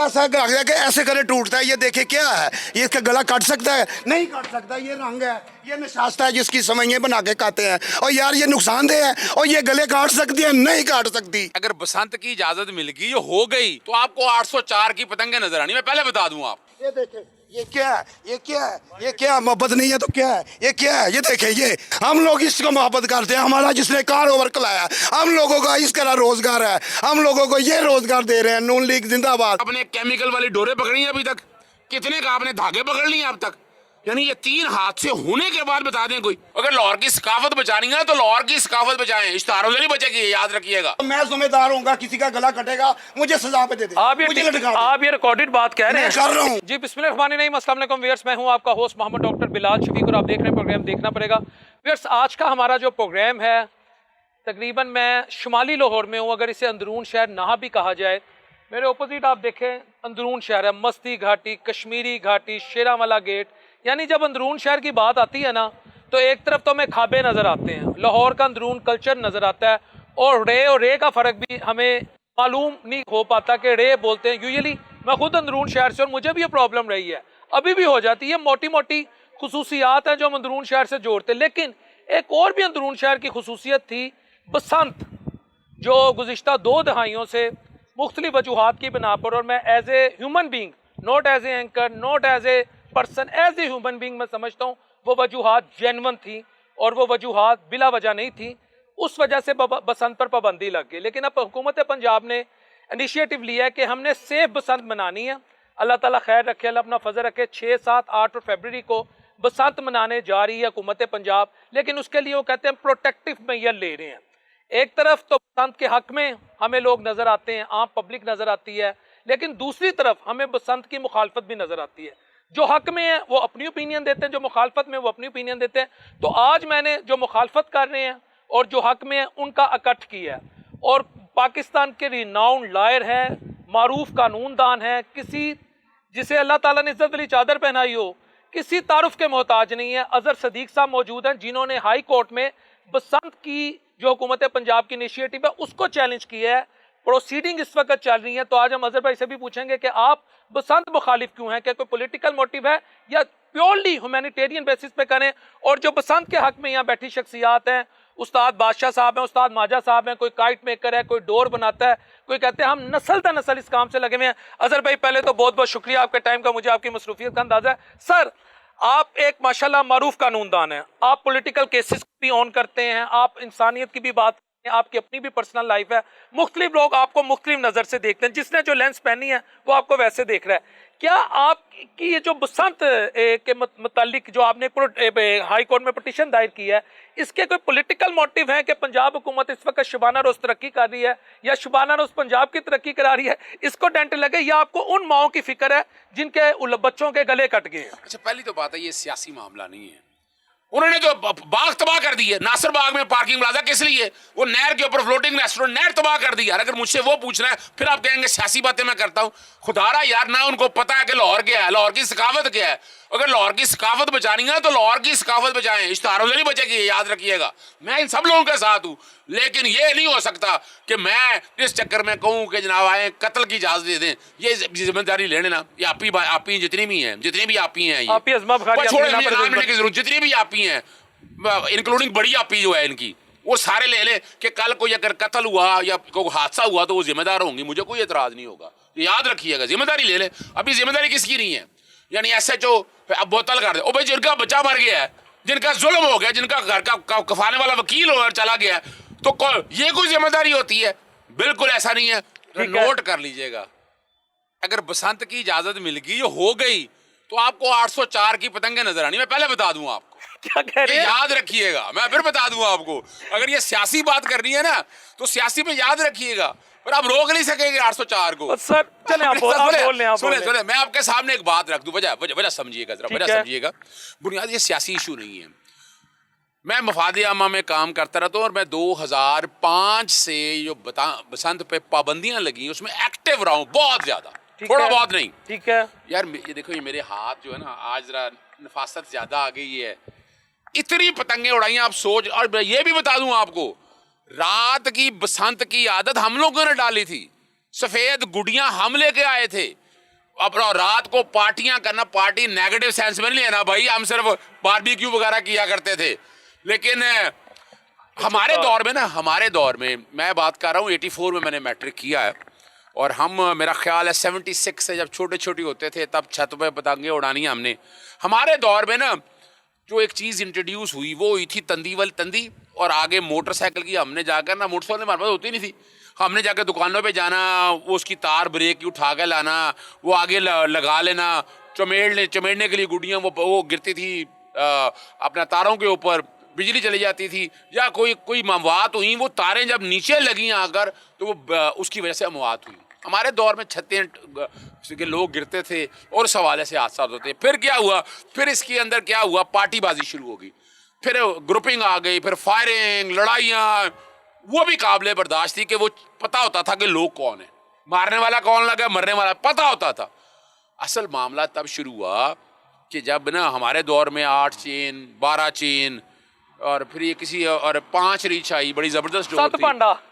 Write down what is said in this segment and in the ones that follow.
ऐसा कि ऐसे करे टूटता है। ये देखे क्या है, ये इसका गला काट सकता है? नहीं काट सकता। ये रंग है, ये नशास्ता है जिसकी समइयाँ बना के खाते हैं। और यार ये नुकसानदेह है। और ये गले काट सकती है? नहीं काट सकती। अगर बसंत की इजाजत मिल गई, ये हो गई, तो आपको 804 की पतंगे नजर आनी। मैं पहले बता दूं आप। ये देखे, ये क्या है, ये क्या है, ये क्या मोहब्बत नहीं है तो क्या है, ये क्या है? ये देखे, ये हम लोग इसको मोहब्बत करते हैं। हमारा जिसने कारोबार चलाया, हम लोगों का इस तरह रोजगार है, हम लोगों को ये रोजगार दे रहे हैं। नून लीग जिंदाबाद। आपने केमिकल वाली डोरे पकड़ी है अभी तक? कितने का आपने धागे पकड़ लिए अब तक? यानी ये 3 हादसे होने के बाद बता दें कोई। अगर लाहौर की सकाफत बचानी है तो लाहौर की सकाफत बचाएं, इश्तहारों से नहीं बचेगी, याद रखिएगा। मैं जिम्मेदार हूँ, किसी का गला कटेगा मुझे सजा पे दे दे। आप ये रिकॉर्डेड बात कह रहे हैं। कर रहा हूँ जी, बिस्मिल्लाहिर्रहमानिर्रहीम, अस्सलाम वालेकुम व्यूअर्स, मैं हूं आपका होस्ट मोहम्मद डॉक्टर बिलाल शफीक और आप देख रहे हैं प्रोग्राम देखना पड़ेगा। व्यूअर्स, आज का हमारा जो प्रोग्राम है, तकरीबन मैं शुमाली लाहौर में हूं, अगर इसे अंदरून शहर ना भी कहा जाए। मेरे ओपोजिट आप देखें अंदरून शहर है, मस्ती घाटी, कश्मीरी घाटी, शेरावाला गेट। यानी जब अंदरून शहर की बात आती है ना, तो एक तरफ तो हमें खाबे नज़र आते हैं, लाहौर का अंदरून कल्चर नज़र आता है, और रे का फ़र्क भी हमें मालूम नहीं हो पाता कि रे बोलते हैं। यूजुअली मैं खुद अंदरून शहर से और मुझे भी ये प्रॉब्लम रही है, अभी भी हो जाती है। मोटी मोटी खुसूसियात हैं जो हम अंदरून शहर से जोड़ते हैं। लेकिन एक और भी अंदरून शहर की खुसूसियत थी, बसंत, जो गुज़िश्ता 2 दहाइयों से मुख्तलिफ वजूहात की बिना पर, और मैं as a human being, not as a anchor, not as a person, as a human being मैं समझता हूँ वो वजूहात जेन्युइन थी और वो वजूहात बिला वजह नहीं थी। उस वजह से बसंत पर पाबंदी लग गई। लेकिन अब हुकूमत पंजाब ने इनिशिएटिव लिया है कि हमने सेफ बसंत मनानी है। अल्लाह ताला खैर रखे, अल्लाह अपना फजल रखे। 6, 7, 8 और फरवरी को बसंत मनाने जा रही है हुकूमत पंजाब। लेकिन उसके लिए वो कहते हैं प्रोटेक्टिव मेजर ले रहे हैं। एक तरफ तो बसंत के हक में हमें लोग नज़र आते हैं, आम पब्लिक नज़र आती है, लेकिन दूसरी तरफ हमें बसंत की मुखालफत भी नज़र आती है। जो हक में है वो अपनी ओपिनियन देते हैं, जो मुखालफत में वो अपनी ओपिनियन देते हैं। तो आज मैंने जो मुखालफत कर रहे हैं और जो हक में है उनका इकट्ठ किया है। और पाकिस्तान के रिनाउंड लायर है, मारूफ कानूनदान है, किसी जिसे अल्लाह ताला ने इज्जत वाली चादर पहनाई हो, किसी तारुफ के मोहताज नहीं है। अजहर सदीक साहब मौजूद हैं, जिन्होंने हाई कोर्ट में बसंत की जो हुकूमत पंजाब की इनिशिएटिव है उसको चैलेंज किया है। प्रोसीडिंग इस वक्त चल रही है। तो आज हम अजहर भाई से भी पूछेंगे कि आप बसंत मुखालिफ क्यों हैं, क्या कोई पॉलिटिकल मोटिव है या प्योरली ह्यूमैनिटेरियन बेसिस पे करें। और जो बसंत के हक में यहाँ बैठी शख्सियात हैं, उस्ताद बादशाह साहब हैं, उस्ताद माजा साहब हैं, कोई काइट मेकर है, कोई डोर बनाता है, कोई कहते हैं हम नस्ल दर नस्ल इस काम से लगे हुए हैं। अजहर भाई पहले तो बहुत बहुत शुक्रिया आपके टाइम का, मुझे आपकी मसरूफियत का अंदाजा है। सर, आप एक माशाल्लाह मारूफ कानूनदान हैं, आप पॉलिटिकल केसेस भी ऑन करते हैं, आप इंसानियत की भी बात करते हैं, आपकी अपनी भी पर्सनल लाइफ है। मुख्तलिफ लोग आपको मुख्तलिफ नज़र से देखते हैं, जिसने जो लेंस पहनी है वो आपको वैसे देख रहा है। क्या आपकी ये जो बसंत के मुतालिक जो आपने हाई कोर्ट में पिटीशन दायर की है, इसके कोई पॉलिटिकल मोटिव है कि पंजाब हुकूमत इस वक्त शुबाना रोज तरक्की कर रही है या शुबाना रोज पंजाब की तरक्की करा रही है, इसको डेंट लगे, या आपको उन माओं की फिक्र है जिनके बच्चों के गले कट गए हैं? अच्छा, पहली तो बात है ये सियासी मामला नहीं है। उन्होंने जो बाग तबाह कर दी है, नासिर बाग में पार्किंग प्लाजा, किस लिए? वो नहर के ऊपर फ्लोटिंग रेस्टोरेंट, नहर तबाह कर दी यार। अगर मुझसे वो पूछना है फिर आप कहेंगे सियासी बातें मैं करता हूँ। खुदारा यार, ना उनको पता है कि लाहौर क्या है, लाहौर की सकाफत क्या है। अगर लाहौर की सकाफत बचानी है तो लाहौर की सकाफत बचाएं, इश्तहारों से नहीं बचेगी, याद रखिएगा। मैं इन सब लोगों के साथ हूँ, लेकिन ये नहीं हो सकता कि मैं इस चक्कर में कहूँ कि जनाब आए कत्ल की इजाजत दे दें। ये जिम्मेदारी लेने ना, ये आपी जितनी भी हैं, जितनी भी आपी हैं, जितनी भी आपी हैं, इंक्लूडिंग बड़ी आपी जो है इनकी, वो सारे ले लें कि कल कोई अगर कत्ल हुआ या कोई हादसा हुआ तो वो जिम्मेदार होंगी, मुझे कोई एतराज नहीं होगा। याद रखिएगा, जिम्मेदारी ले लें। अभी जिम्मेदारी किसकी नहीं है? यानी SHO अब बोतल कर दे, ओ भाई जिनका बच्चा मर गया है, जिनका जुल्म हो गया, जिनका घर का कफाने वाला वकील हो चला गया, तो ये कोई जिम्मेदारी होती है? बिल्कुल ऐसा नहीं है। नोट कर लीजिएगा, अगर बसंत की इजाजत मिल गई, ये हो गई, तो आपको 804 की पतंगे नजर आनी। मैं पहले बता दूं आपको, क्या कह रहे हैं? याद रखिएगा, मैं फिर बता दूंगा आपको। अगर ये सियासी बात करनी है ना तो सियासी पे याद रखिएगा, पर आप रोक नहीं सकेंगे 804 को। सर चले आप बोल लें। सुने, मैं आपके सामने एक बात रख दूं, वजह समझिएगा जरा, वजह समझिएगा। बुनियाद ये सियासी इशू नहीं है। मैं मफाद आमा में काम करता रहता हूँ और मैं 2005 से जो बसंत पे पाबंदियां लगी उसमें एक्टिव रहा हूँ, बहुत ज्यादा, थोड़ा बहुत नहीं। ठीक है यार, ये देखो, ये मेरे हाथ जो है ना, आज जरा नफासत ज्यादा आ गई है, इतनी पतंगे उड़ाई आप सोच। और ये भी बता दूं आपको, रात की बसंत की आदत हम लोगों ने डाली थी, सफेद गुड़ियां हम लेके आए थे। अब रात को पार्टियां करना, पार्टी नेगेटिव सेंस में नहीं लेना भाई, हम सिर्फ बारबेक्यू वगैरह किया करते थे। लेकिन हमारे दौर में मैं बात कर रहा हूँ 84 में मैंने मैट्रिक किया है, और हम मेरा ख्याल है 76 से जब छोटे छोटे होते थे तब छत पे पतंगे उड़ानी है हमने। हमारे दौर में ना जो एक चीज़ इंट्रोड्यूस हुई वो हुई थी तंदी, और आगे मोटरसाइकिल की हमने जाकर ना, मोटरसाइकिल हमारे पास होती नहीं थी, हमने जाकर दुकानों पे जाना, वो उसकी तार ब्रेक की उठा के लाना, वो आगे लगा लेना, चमेड़ने के लिए गुड्डियाँ वो गिरती थी अपना तारों के ऊपर, बिजली चली जाती थी, या कोई मवात हुई, वो तारें जब नीचे लगी आकर तो वो उसकी वजह से अमवात हुई। हमारे दौर में छतें के लोग गिरते थे और इस हवाले से हादसा होते थे। फिर क्या हुआ, फिर इसके अंदर क्या हुआ, पार्टीबाजी शुरू हो गई, फिर ग्रुपिंग आ गई, फिर फायरिंग, लड़ाइयाँ, वो भी काबिल बर्दाश्त थी कि वो पता होता था कि लोग कौन है, मारने वाला कौन लगा, मरने वाला पता होता था। असल मामला तब शुरू हुआ कि जब ना हमारे दौर में 8 चेन 12 चेन और फिर ये किसी और 5 रीच आई, बड़ी जबरदस्त डोर थी,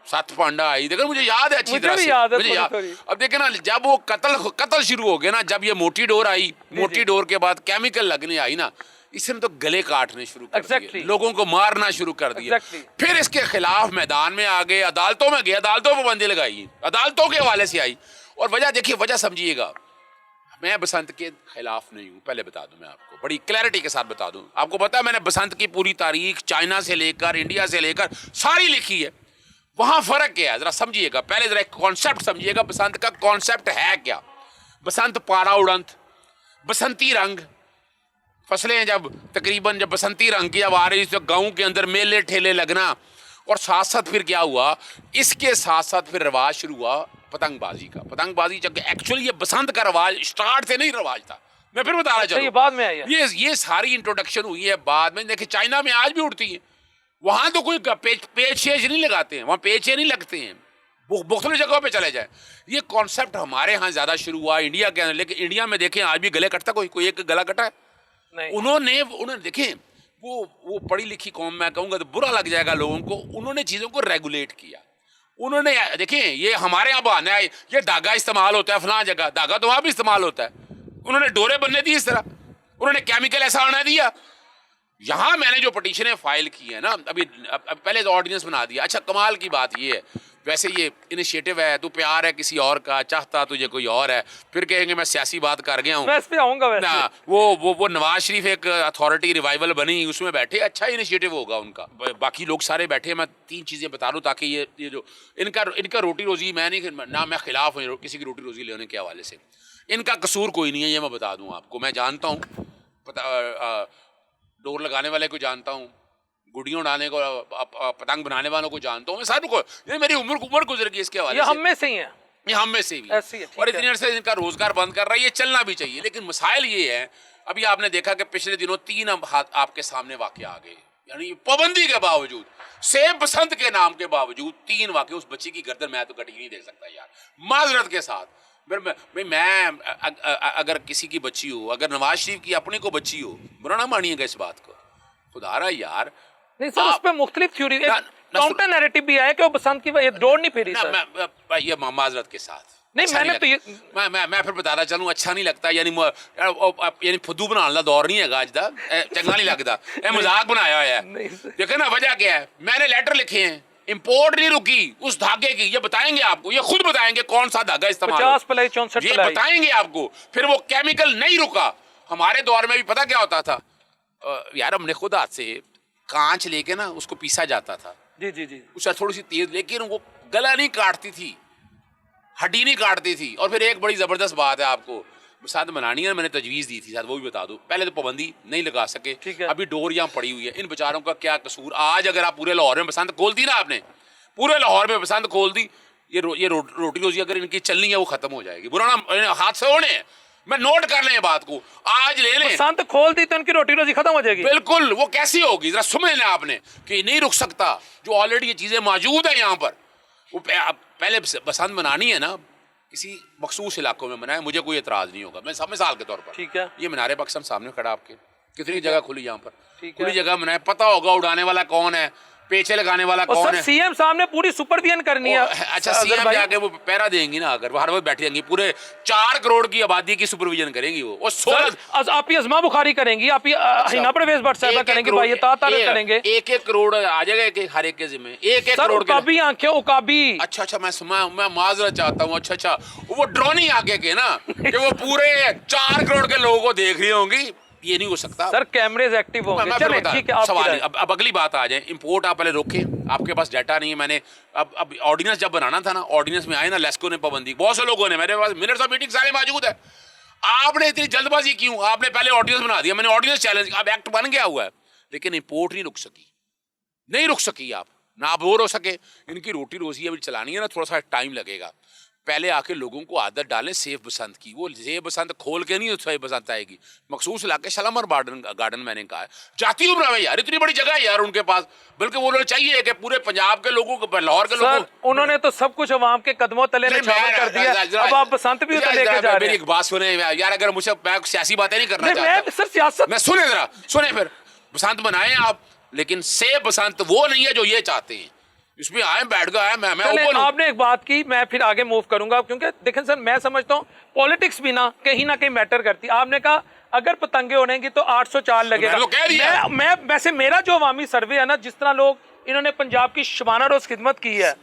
7 पांडा आई। देखो मुझे याद है अच्छी तरह से, मुझे याद। अब देखे ना जब वो कत्ल शुरू हो गया ना, जब ये मोटी डोर आई, मोटी डोर के बाद केमिकल लगने आई ना, इसने तो गले काटने शुरू कर दिए, लोगों को मारना शुरू कर दिया। फिर इसके खिलाफ मैदान में आ गए, अदालतों में गए, अदालतों में बंदी लगाई, अदालतों के हवाले से आई। और वजह देखिए, वजह समझिएगा, मैं बसंत के खिलाफ नहीं हूं, पहले बता दूं, मैं आपको बड़ी क्लैरिटी के साथ बता दूं। आपको पता है मैंने बसंत की पूरी तारीख चाइना से लेकर इंडिया से लेकर सारी लिखी है। वहां फर्क क्या है जरा समझिएगा, पहले जरा एक कॉन्सेप्ट समझिएगा, बसंत का कॉन्सेप्ट है क्या। बसंत पारा उड़ंत, बसंती रंग, फसलें जब तकरीबन जब बसंती रंग की जब आ रही तो गाँव के अंदर मेले ठेले लगना, और साथ साथ फिर क्या हुआ, इसके साथ साथ फिर रिवाज शुरू हुआ पतंगबाजी का। पतंगबाजी जब एक्चुअली ये बसंत का रिवाज स्टार्ट से नहीं रिवाज था, मैं फिर बता रहा चलूं, ये बाद में आई है, ये सारी इंट्रोडक्शन हुई है बाद में। देखिए चाइना में आज भी उड़ती है, वहां तो कोई पेच नहीं लगाते हैं, वहां पेचे नहीं लगते हैं, मुख्तलिफ जगहों पे चले जाए। ये कॉन्सेप्ट हमारे यहाँ ज्यादा शुरू हुआ इंडिया के अंदर, लेकिन इंडिया में देखें आज भी गले कटता, कोई एक गला कटा है? उन्होंने देखें वो पढ़ी लिखी कौम, मैं कहूँगा तो बुरा लग जाएगा लोगों को, उन्होंने चीज़ों को रेगुलेट किया। उन्होंने देखें ये हमारे यहाँ बहाना है, ये धागा इस्तेमाल होता है फलां जगह, धागा तो वहाँ भी इस्तेमाल होता है। उन्होंने डोरे बनने दी इस तरह, उन्होंने केमिकल ऐसा आना दिया। यहाँ मैंने जो पटिशनें फाइल की है ना, अभी पहले तो ऑर्डिनेंस बना दिया। अच्छा कमाल की बात ये है, वैसे ये इनिशिएटिव है, तू प्यार है किसी और का, चाहता तुझे कोई और है, फिर कहेंगे मैं सियासी बात कर गया हूँ, मैं इस पे आऊंगा वैसे। ना वो नवाज शरीफ एक अथॉरिटी रिवाइवल बनी, उसमें बैठे, अच्छा इनिशिएटिव होगा उनका। बाकी लोग सारे बैठे, मैं 3 चीज़ें बता दूँ ताकि ये जो इनका रोटी रोजी, मैं नहीं ना, मैं खिलाफ हूँ किसी की रोटी रोजी लेने के हवाले से, इनका कसूर कोई नहीं है, ये मैं बता दूँ आपको। मैं जानता हूँ, डोर लगाने वाले को जानता हूँ, गुड़ियों उड़ाने को, पतंग बनाने वालों को जानता हूँ मैं, सारों को। ये मेरी उम्र गुजर गई इसके हवाले से, हम में से ही है, ये हम में से भी है। और इतनी देर से इनका रोजगार बंद कर रहा है, ये चलना भी चाहिए। लेकिन मसाइल ये है, अभी आपने देखा कि पिछले दिनों 3 आपके सामने वाकये आ गए, यानी पाबंदी के बावजूद, सेब बसंत के नाम के बावजूद 3 वाकये। उस बच्ची की गर्दन मैं तो कटी नहीं देख सकता यार, माजरत के साथ। मैं अगर किसी की बच्ची हो, अगर नवाज शरीफ की अपने को बच्ची हो, बुरा ना मानिएगा इस बात को, खुदारा यार। नहीं सर, उस पे मुख्तलिफ थ्योरी, काउंटर नैरेटिव भी है कि वो बसंत की ये डोर नहीं फेरी सर। ये माजरत के साथ नहीं, अच्छा मैंने तो ये मैं फिर बताना चलूँ, अच्छा नहीं लगता, यानी फुद्दू बनाने का दौर नहीं है अज का, चंगा नहीं लगता, ये मजाक बनाया हुआ है। देखे ना वजह क्या है, मैंने लेटर लिखे हैं, इंपोर्ट नहीं रुकी उस धागे की, ये बताएंगे आपको, ये खुद बताएंगे कौन सा धागा इस्तेमाल, 50 पलाई 64 ये बताएंगे आपको। फिर वो केमिकल नहीं रुका। हमारे दौर में भी पता क्या होता था यार, हमने खुद हाथ से कांच लेके ना उसको पीसा जाता था, जी उसका थोड़ी सी तेज, लेकिन वो गला नहीं काटती थी, हड्डी नहीं काटती थी। और फिर एक बड़ी जबरदस्त बात है, आपको बसंत बनानी है, मैंने तजवीज़ दी थी शायद वो भी बता दूं। पहले तो पाबंदी नहीं लगा सके, अभी डोर यहाँ पड़ी हुई है, इन बेचारों का क्या कसूर। आज अगर आप पूरे लाहौर में बसंत खोल दी ना, आपने पूरे लाहौर में बसंत खोल दी, ये रोटी रोजी अगर इनकी चलनी है वो खत्म हो जाएगी। बुरा ना हादसे होने हैं, मैं नोट कर लें बात को, आज ले लें। बसंत खोल दी तो इनकी रोटी रोजी खत्म हो जाएगी। बिल्कुल, वो कैसी होगी जरा समझ लें आपने, कि नहीं रुक सकता, जो ऑलरेडी ये चीजें मौजूद है यहाँ पर। वो पहले बसंत बनानी है ना, किसी मखसूस इलाकों में बनाए, मुझे कोई एतराज नहीं होगा। मैं सब मिसाल के तौर पर, ठीक है, ये मीनारे पाकिस्तान सामने खड़ा आपके, कितनी जगह खुली यहाँ पर, खुली जगह बनाए, पता होगा उड़ाने वाला कौन है, पेचे लगाने वाला और कौन सर है? सीएम साहब ने पूरी सुपरविजन करनी है। अच्छा, अगर सीएम भाई- जाके वो पैरा देंगी ना, अगर वो हर वक्त बैठी रहेंगी, पूरे 4 करोड़ की आबादी की सुपरविजन करेंगी वो 16 सर, आप ही अजमा बुखारी करेंगी, आप ही हिना परवेज भट्ट साहब करेंगे, भाई ये करेंगे। 1-1 करोड़ आ जाएगा हर एक के जिम्मे, 1-1 सर करोड़ के। उकाबी आंखें उकाबी। अच्छा, मैं माजरत चाहता हूँ। अच्छा, वो ड्रोन ही आगे के ना कि वो पूरे 4 करोड़ के लोगों को देख रही होंगी, ये नहीं हो सकता सर कैमरेज एक्टिव होंगे। मैं फिर चलें, बता- ठीक है, आपकी सवाल राय। नहीं। अब अगली बात आ जाए, इंपोर्ट आप पहले रोके, आपके पास डाटा नहीं है। मैंने अब ऑर्डिनेंस जब बनाना था ना, ऑर्डिनेंस में आए ना लेस्को ने पाबंदी, बहुत से लोगों ने, मेरे पास मिनट्स ऑफ मीटिंग सारे मौजूद है। आपने इतनी जल्दबाजी क्यों? आपने पहले ऑर्डिनेंस बना दिया, मैंने ऑर्डिनेंस चैलेंज, अब एक्ट बन गया हुआ है, लेकिन इंपोर्ट नहीं रुक सकी आप ना बोर हो सके। इनकी रोटी रोजी अभी चलानी है ना, थोड़ा सा टाइम लगेगा। पहले आके लोगों को आदत डालें सेफ बसंत की। वो सेफ बसंत खोल के नहीं सेफ बसंत आएगी। मखसूस इलाके शालामार गार्डन मैंने कहा है, जाती उम्र में यार, इतनी बड़ी जगह है यार उनके पास, बल्कि वो लोग चाहिए कि पूरे पंजाब के लोगों को, लाहौर के लोगों सर उन्होंने तो सब कुछ अवाम के कदमों तले निछावर कर दिया, अब आप बसंत भी उतर लेके जा रहे मेरी हैं। एक बात सुने यार, अगर मुझे मैं सियासी बातें नहीं करना नहीं, चाहता, मैं सर सियासत मैं सुने जरा सुने, फिर बसंत बनाए आप, लेकिन सेफ बसंत वो नहीं है जो ये चाहते हैं। इसमें आए बैठ गए, मैं चलें, ओपन हूं। आपने एक बात की, मैं फिर आगे मूव करूंगा, क्योंकि देखें सर मैं समझता हूँ पॉलिटिक्स भी ना कहीं मैटर करती है। आपने कहा अगर पतंगे उड़ेंगी तो 804 लगेगा। मैंने तो कह दिया। मैं वैसे मेरा जो अवामी सर्वे है ना, जिस तरह लोग इन्होंने पंजाब की शबाना रोज खिदमत की है,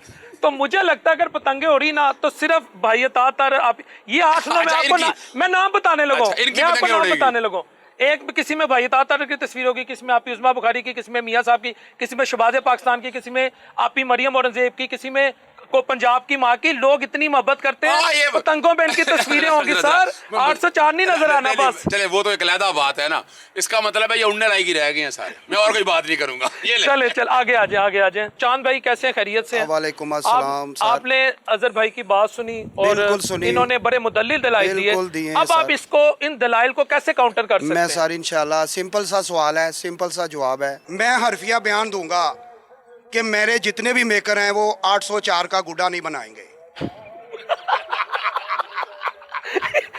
तो मुझे लगता है अगर पतंगे उड़ी ना तो सिर्फ भाई तातर आप ये 8 मैं अच्छा, आपको मैं नाम बताने लगूं, अच्छा, इनकी मैं आपको पतंगे नाम उड़ेगी। बताने लगूं। एक किसी में भाई तातर की तस्वीर होगी, किसी में आपी उस्मा बुखारी की, किसी में मियाँ साहब की, किसी में शहबाज पाकिस्तान की, किसी में आपी मरियम औरंगजेब की, किसी में को पंजाब की माँ की। लोग इतनी मोहब्बत करते हैं, पतंगों पे इनकी तस्वीरें होंगी। सर 804 नहीं नजर आना बस। चले, वो तो एक अलहदा बात है ना, इसका मतलब है ये उड़ने लायक ही रह गए हैं सारे, मैं और कोई बात नहीं करूंगा। ये चल आगे आ जाए। चांद भाई कैसे हैं, खैरियत से हैं? वालेकुम अस्सलाम सर। आपने अजहर भाई की बात सुनी और बिल्कुल सुनी। इन्होंने बड़े मुदल्लिल दलाइल बिल्कुल दिए दिए। हैं अब आप सर। इसको इन दलाइल को कैसे काउंटर कर सकते मैं हैं? सर इंशाल्लाह सिंपल सा सवाल है, सिंपल सा जवाब है। मैं हरफिया बयान दूंगा कि मेरे जितने भी मेकर हैं वो 804 का गुड्डा नहीं बनाएंगे।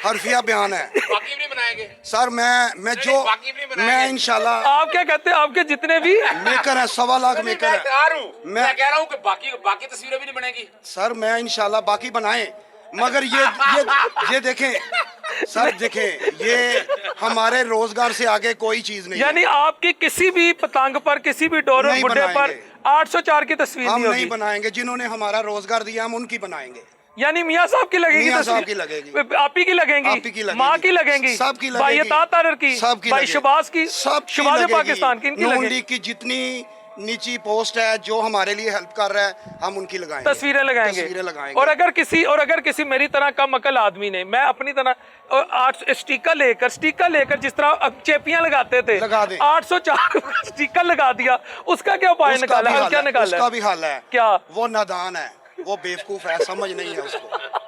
हरफिया बयान है बाकी भी नहीं बनाएंगे सर। मैं जो बाकी भी नहीं बनाएंगे। मैं इंशाल्लाह आप क्या कहते हैं, आपके जितने भी मेकर हैं 1.25 लाख मेकर मैं हैं तैयार हूं, मैं मैं कह रहा हूं कि बाकी तस्वीरें भी नहीं बनेगी। सर। मैं इंशाल्लाह बाकी बनाए, मगर ये देखें सर, देखें ये हमारे रोजगार से आगे कोई चीज नहीं है। यानी आपकी किसी भी पतंग पर, किसी भी डोर नहीं गुड्डे पर बनाएंगे। 804 की तस्वीर हम नहीं नहीं होगी। बनाएंगे, जिन्होंने हमारा रोजगार दिया हम उनकी बनाएंगे। यानी मियाँ साहब की लगेगी मियाँ तस्वीर? साहब की लगेगी। आप ही की लगेंगी, आप ही की लगेगी। माँ की लगेंगी, सबकी भाई लगेगी। तातर की, सबकी भाई लगेगी। शबाज की, सबकी शबाज लगेगी। पाकिस्तान की, इनकी नून लगेगी। लीग की जितनी नीची पोस्ट है जो हमारे लिए हेल्प कर रहा है, हम उनकी लगाएंगे, तस्वीरें लगाएंगे। तस्वीरें लगाएंगे। और अगर किसी मेरी तरह कम अकल आदमी ने, मैं अपनी तरह स्टिकर लेकर जिस तरह अब चेपियां लगाते थे, लगा दें। 804 स्टिकर लगा दिया, उसका क्या उपाय उसका निकाला भी है? हल क्या है, निकाला उसका है? भी हल है। क्या? वो नादान है, वो बेवकूफ है, समझ नहीं है उसको।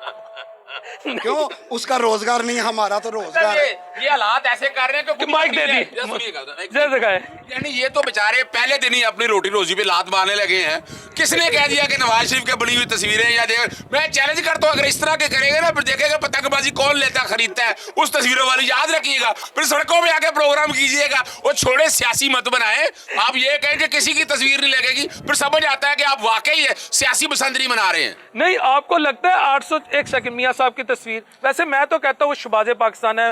क्यों? उसका रोजगार नहीं है, हमारा तो रोजगार है। ये हालात ऐसे कर रहे हैं कि माइक दे दी, जय जगह। यानी ये तो बेचारे पहले दिन ही अपनी रोटी रोजी पे लात मारने लगे हैं। किसने कह दिया कि नवाज शरीफ के बनी हुई तस्वीरें या देख, मैं चैलेंज करता हूँ अगर इस तरह के करेगा ना, फिर देखेगा पतंगबाजी कौन लेता खरीदता है, उस तस्वीरों वाली याद रखिएगा। फिर सड़कों पे आके प्रोग्राम कीजिएगा। वो छोड़े सियासी मत बनाए, आप ये कहें कि किसी की तस्वीर नहीं लगेगी, फिर समझ आता है कि आप वाकई सियासी बसंत नहीं मना रहे हैं। नहीं, आपको लगता है 801 सेकंड मियाँ साहब की तस्वीर? वैसे मैं तो कहता हूँ शहबाज पाकिस्तान है,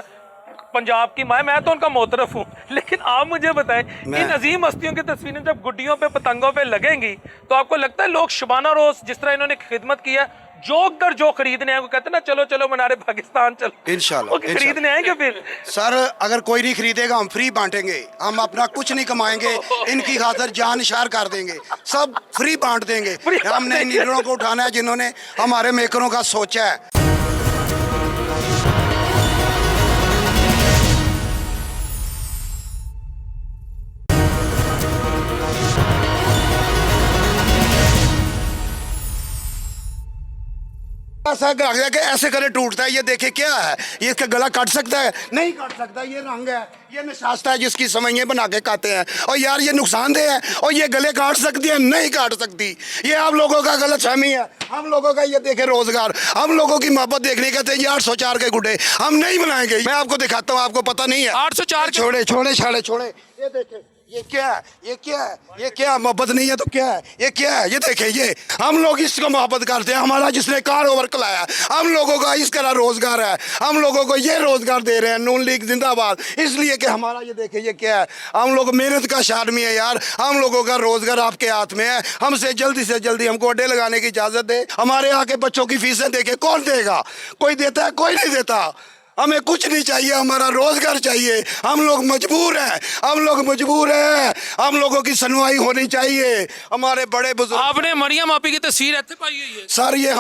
पंजाब की माँ, मैं तो उनका मोतरफ हूँ, लेकिन आप मुझे बताएं इन अजीम हस्तियों की तस्वीरें जब गुड्डियों पे पतंगों पे लगेंगी तो आपको लगता है लोग शबाना रोज जिस तरह इन्होंने खिदमत की है, जोक कर जो खरीदने आए, कहते हैं ना चलो चलो मनारे पाकिस्तान चलो, इंशाल्लाह खरीदने आएंगे। फिर सर अगर कोई नहीं खरीदेगा हम फ्री बांटेंगे, हम अपना कुछ नहीं कमाएंगे, इनकी खातिर जान निशार कर देंगे, सब फ्री बांट देंगे। हमने इन लीडरों को उठाना है जिन्होंने हमारे मेकरों का सोचा है। ऐसे करे टूटता है, ये देखे क्या है, ये इसका गला काट सकता है? नहीं काट सकता, ये रंग है, ये नशास्ता है जिसकी समैये बना के खाते हैं। और यार ये नुकसानदेह है, और ये गले काट सकती है? नहीं काट सकती। ये आप लोगों का गलत फहमी है। हम लोगों का ये देखे रोजगार, हम लोगों की मोहब्बत देखने कहते हैं ये 804 के गुड्डे हम नहीं बनाएंगे। मैं आपको दिखाता हूँ, आपको पता नहीं है। 804 छोड़े छोड़े छोड़े छोड़े, ये देखे ये क्या है? ये क्या है? ये क्या मोहब्बत नहीं है तो क्या है? ये क्या है? ये देखें, ये हम लोग इसको मोहब्बत करते हैं। हमारा जिसने कारोबार चलाया, हम लोगों का इसका रोजगार है, हम लोगों को ये रोजगार दे रहे हैं। नून लीग जिंदाबाद। इसलिए कि हमारा ये देखें, ये क्या है? हम लोग मेहनत का आदमी है यार। हम लोगों का रोजगार आपके हाथ में है। हमसे जल्दी से जल्दी हमको अड्डे लगाने की इजाजत दे। हमारे यहाँ के बच्चों की फीसें देखे, कौन देगा? कोई देता है? कोई नहीं देता। हमें कुछ नहीं चाहिए, हमारा रोजगार चाहिए। हम लोग मजबूर हैं, हम लोग मजबूर हैं। हम लोगों की सुनवाई होनी चाहिए। हमारे बड़े बुजुर्ग, आपने मरियम आपी की तस्वीर ऐसे पाई हुई है सर, ये